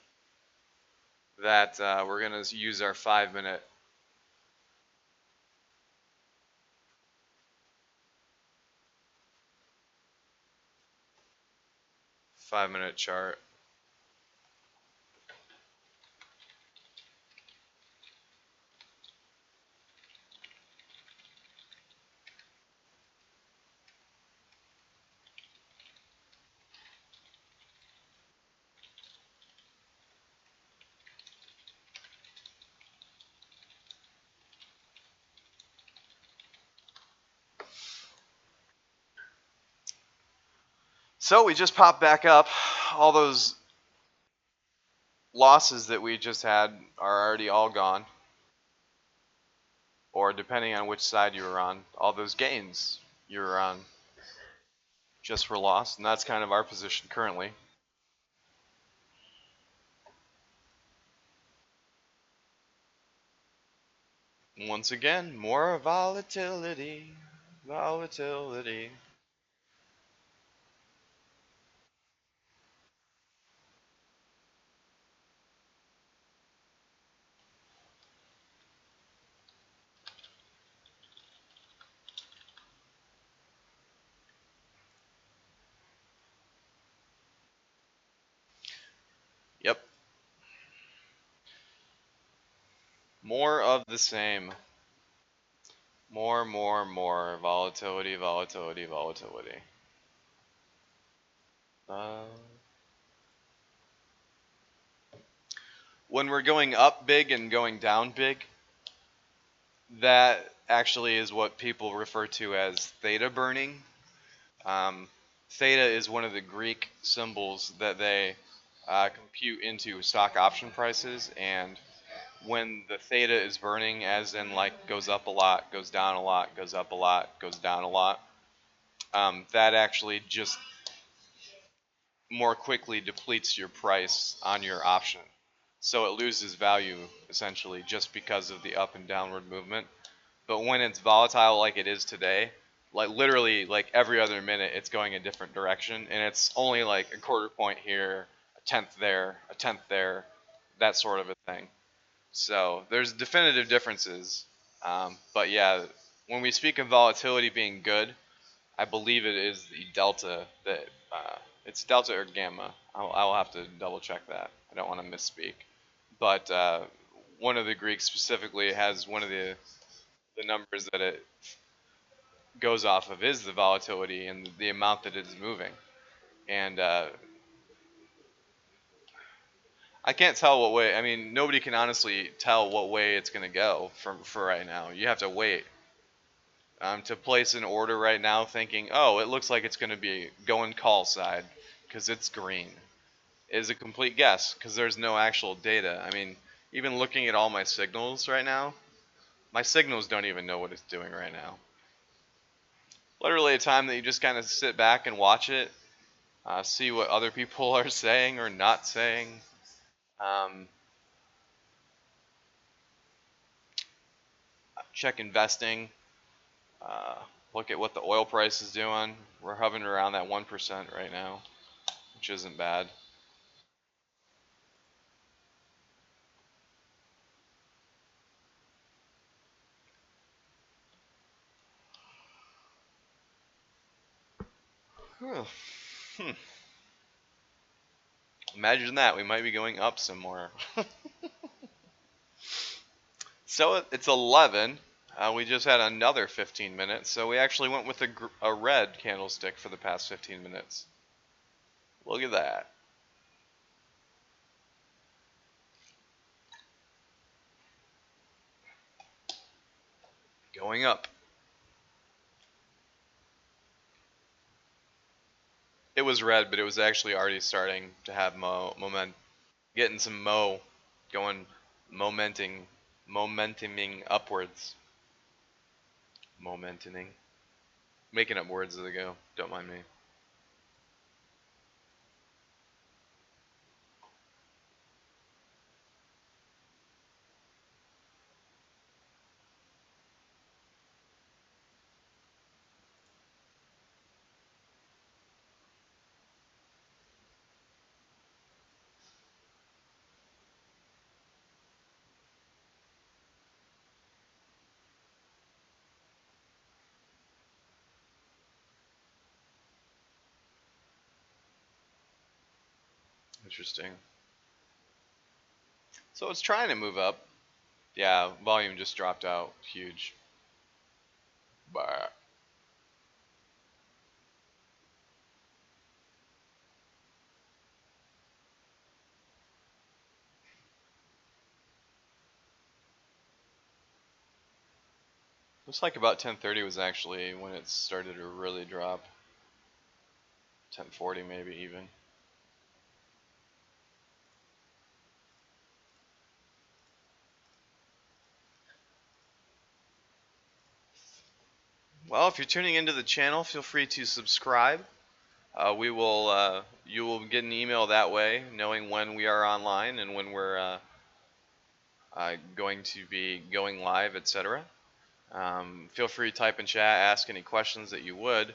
that we're going to use our 5 minute chart. So we just popped back up. All those losses that we just had are already all gone. Or depending on which side you were on, all those gains you were on just were lost. And that's kind of our position currently. Once again, more volatility. Volatility. Yep. More of the same. More. Volatility, volatility, volatility. Uh, when we're going up big and going down big, that actually is what people refer to as theta burning. Um, Theta is one of the Greek symbols that they compute into stock option prices, and when the theta is burning, as in like goes up a lot, goes down a lot, goes up a lot, goes down a lot, that actually just more quickly depletes your price on your option. So it loses value essentially just because of the up and downward movement. But when it's volatile like it is today, like literally like every other minute it's going a different direction, and it's only like a quarter point here, a tenth there, a tenth there, that sort of a thing. So there's definitive differences. But yeah, when we speak of volatility being good, I believe it is the delta that it's delta or gamma. I'll have to double check that. I don't want to misspeak. But one of the Greeks specifically has one of the numbers that it goes off of is the volatility and the amount that it is moving. And I can't tell what way. I mean, nobody can honestly tell what way it's going to go for right now. You have to wait. To place an order right now thinking, oh, it looks like it's going to be going call side because it's green, is a complete guess because there's no actual data. I mean, even looking at all my signals right now, my signals don't even know what it's doing right now. Literally a time that you just kind of sit back and watch it, see what other people are saying or not saying. Um, Check investing. Uh, Look at what the oil price is doing. We're hovering around that 1% right now, which isn't bad. Huh. Imagine that. We might be going up some more. So it's 11. We just had another 15 minutes. So we actually went with a red candlestick for the past 15 minutes. Look at that. Going up. It was red, but it was actually already starting to have moment, getting some going, momentuming upwards. Momentuming. Making up words as I go. Don't mind me. Interesting. So it's trying to move up. Yeah, volume just dropped out. Huge. Bah. Looks like about 10:30 was actually when it started to really drop. 10:40 maybe even. Well, if you're tuning into the channel, feel free to subscribe. You will get an email that way, knowing when we are online and when we're going to be going live, etc. Feel free to type in chat, ask any questions that you would.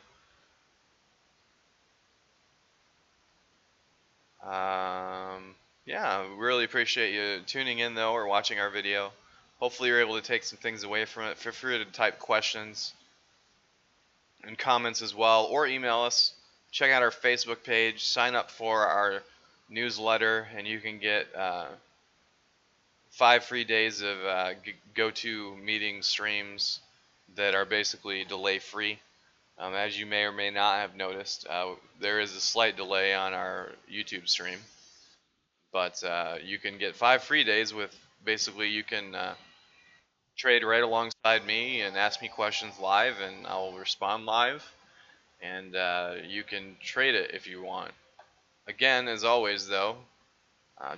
Yeah, really appreciate you tuning in though, or watching our video. Hopefully you're able to take some things away from it. Feel free to type questions and comments as well, or email us. Check out our Facebook page, sign up for our newsletter, and you can get 5 free days of go-to meeting streams that are basically delay free. As you may or may not have noticed, there is a slight delay on our YouTube stream, but you can get 5 free days with basically you can trade right alongside me and ask me questions live, and I'll respond live, and you can trade it if you want. Again, as always, though,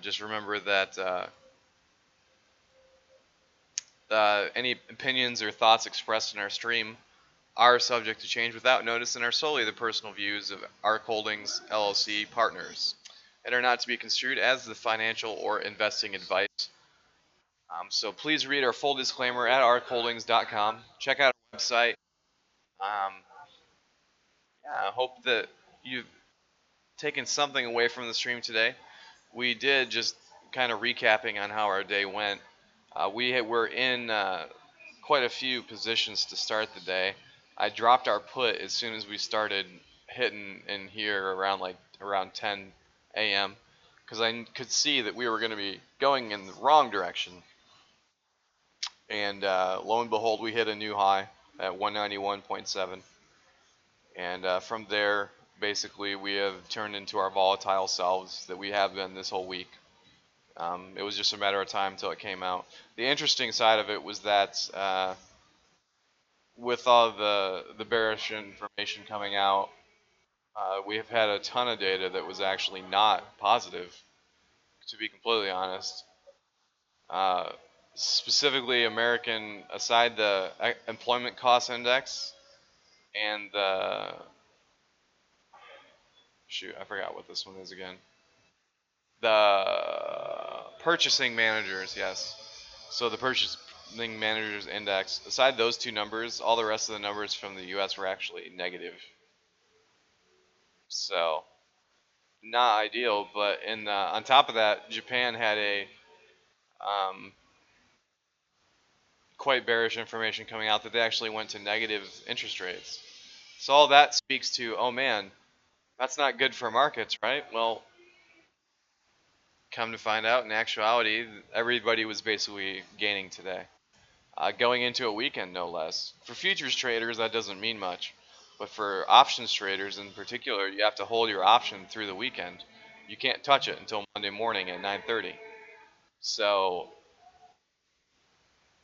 just remember that any opinions or thoughts expressed in our stream are subject to change without notice and are solely the personal views of ARHK Holdings LLC partners and are not to be construed as the financial or investing advice. So please read our full disclaimer at arkhholdings.com. Check out our website. Um, yeah, I hope that you've taken something away from the stream today. We did, just kind of recapping on how our day went. Were in quite a few positions to start the day. I dropped our put as soon as we started hitting in here around 10 a.m. because I could see that we were going to be going in the wrong direction. And lo and behold, we hit a new high at 191.7. And from there, basically, we have turned into our volatile selves that we have been this whole week. It was just a matter of time until it came out. The interesting side of it was that with all the bearish information coming out, we have had a ton of data that was actually not positive, to be completely honest. Uh, Specifically, aside the employment cost index and the, shoot, I forgot what this one is again. The purchasing managers, yes. So the purchasing managers index, aside those two numbers, all the rest of the numbers from the US were actually negative. So not ideal, but on top of that, Japan had a um, quite bearish information coming out that they actually went to negative interest rates. So all that speaks to, oh man, that's not good for markets, right? Well, come to find out, in actuality, everybody was basically gaining today. Going into a weekend, no less. For futures traders, that doesn't mean much. But for options traders in particular, you have to hold your option through the weekend. You can't touch it until Monday morning at 9:30. So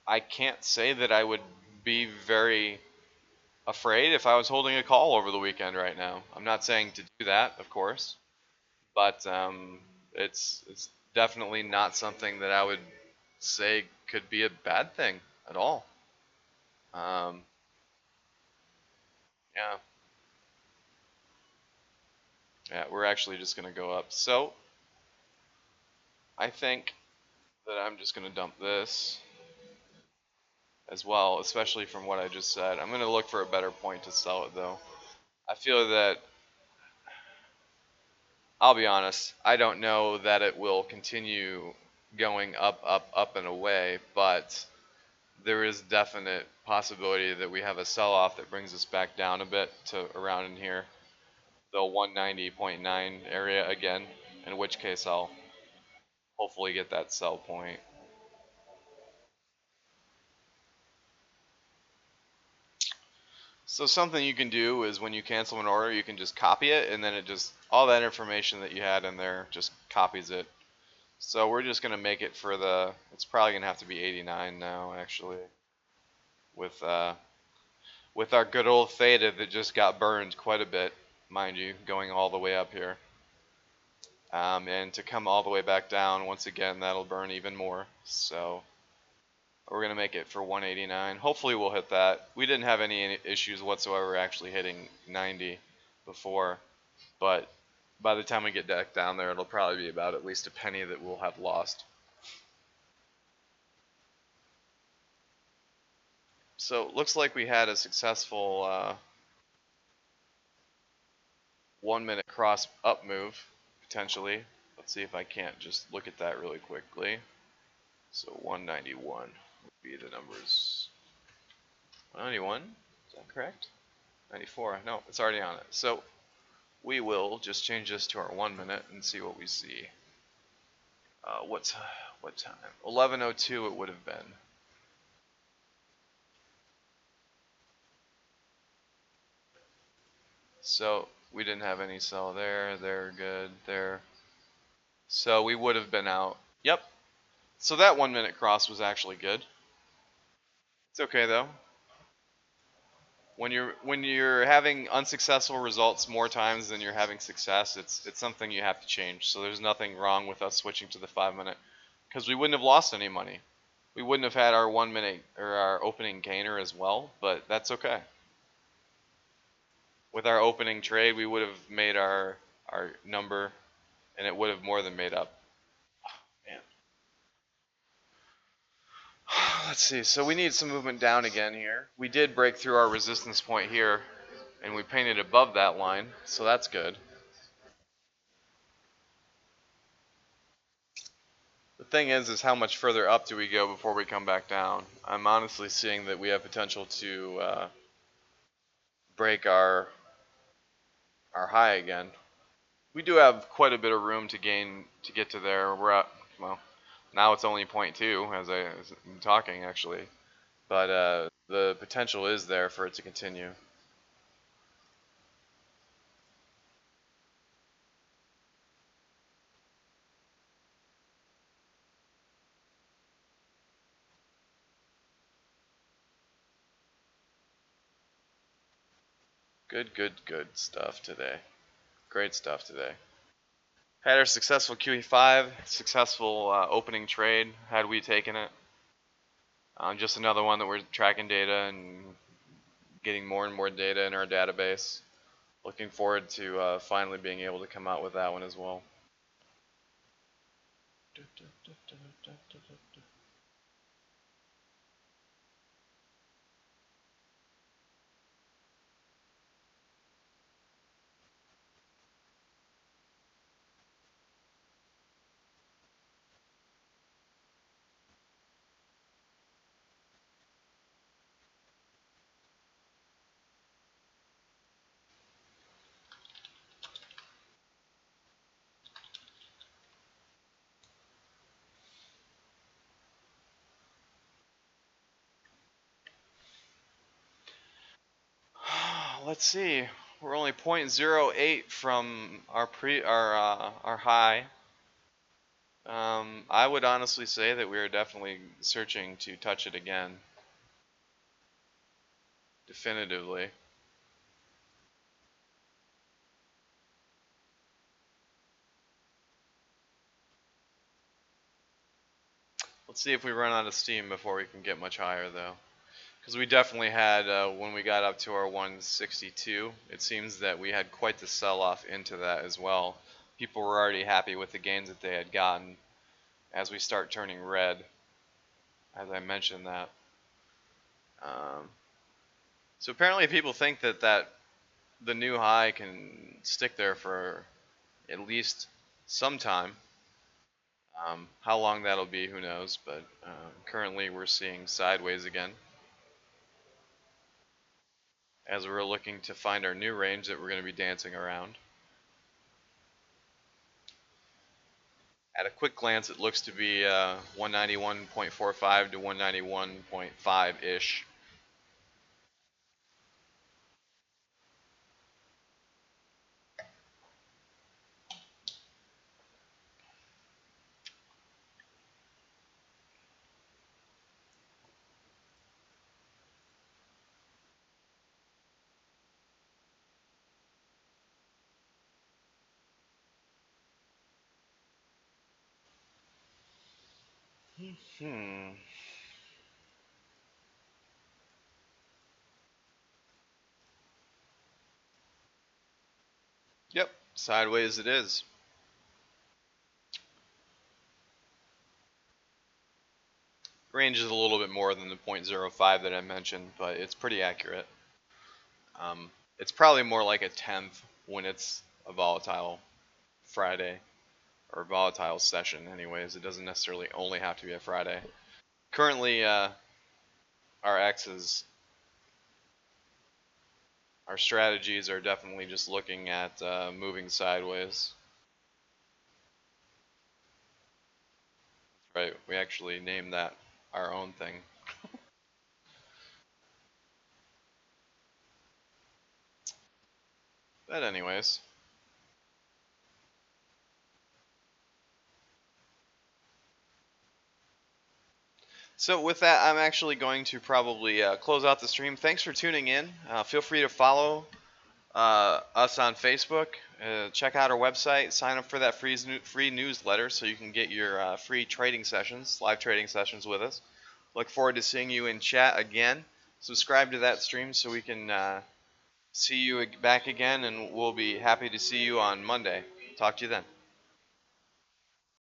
I can't say that I would be very afraid if I was holding a call over the weekend right now. I'm not saying to do that, of course, but it's definitely not something that I would say could be a bad thing at all. Um, yeah, yeah, we're actually just gonna go up. So I think that I'm just gonna dump this as well, especially from what I just said. I'm gonna look for a better point to sell it though. I feel that, I'll be honest, I don't know that it will continue going up, up, up and away, but there is definite possibility that we have a sell-off that brings us back down a bit to around in here, the 190.9 area again, in which case I'll hopefully get that sell point. So something you can do is when you cancel an order, you can just copy it, and then it just, all that information that you had in there just copies it. So we're just going to make it for it's probably going to have to be 89 now, actually, with with our good old theta that just got burned quite a bit, mind you, going all the way up here. And to come all the way back down, once again, that'll burn even more. So we're going to make it for 189. Hopefully we'll hit that. We didn't have any issues whatsoever actually hitting 90 before, but by the time we get back down there, it'll probably be about at least a penny that we'll have lost. So it looks like we had a successful 1 minute cross up move, potentially. Let's see if I can't just look at that really quickly. So 191 would be the numbers. 191, is that correct? 94, no, it's already on it. So we will just change this to our 1 minute and see what we see. What time? 11:02 it would have been. So we didn't have any sell there. They're good there. So we would have been out. Yep. So that 1 minute cross was actually good. It's okay though. When you're having unsuccessful results more times than you're having success, it's something you have to change. So there's nothing wrong with us switching to the 5 minute because we wouldn't have lost any money. We wouldn't have had our 1 minute or our opening gainer as well, but that's okay. With our opening trade, we would have made our number, and it would have more than made up. Man. Let's see. So we need some movement down again here. We did break through our resistance point here, and we painted above that line, so that's good. The thing is how much further up do we go before we come back down? I'm honestly seeing that we have potential to break our high again. We do have quite a bit of room to gain to get to there. We're at, well, now it's only 0.2 as I'm talking actually, but the potential is there for it to continue. Good stuff today. Great stuff today. Had our successful QE5, successful opening trade. Had we taken it, just another one that we're tracking data and getting more and more data in our database. Looking forward to finally being able to come out with that one as well. Let's see. We're only 0.08 from our high. I would honestly say that we are definitely searching to touch it again. Definitively. Let's see if we run out of steam before we can get much higher though. Because we definitely had, when we got up to our 162, it seems that we had quite the sell-off into that as well. People were already happy with the gains that they had gotten as we start turning red, as I mentioned that. So apparently people think that the new high can stick there for at least some time. How long that'll be, who knows, but currently we're seeing sideways again as we're looking to find our new range that we're going to be dancing around. At a quick glance, it looks to be 191.45 to 191.5-ish. Yep, sideways it is. range is a little bit more than the 0.05 that I mentioned, but it's pretty accurate. It's probably more like a tenth when it's a volatile Friday or volatile session anyways. It doesn't necessarily only have to be a Friday. Currently, our X's, our strategies are definitely just looking at moving sideways. Right, we actually named that our own thing. But anyways, so with that, I'm actually going to probably close out the stream. Thanks for tuning in. Feel free to follow us on Facebook. Check out our website. Sign up for that free newsletter so you can get your free trading sessions, live trading sessions with us. Look forward to seeing you in chat again. Subscribe to that stream so we can see you back again, and we'll be happy to see you on Monday. Talk to you then.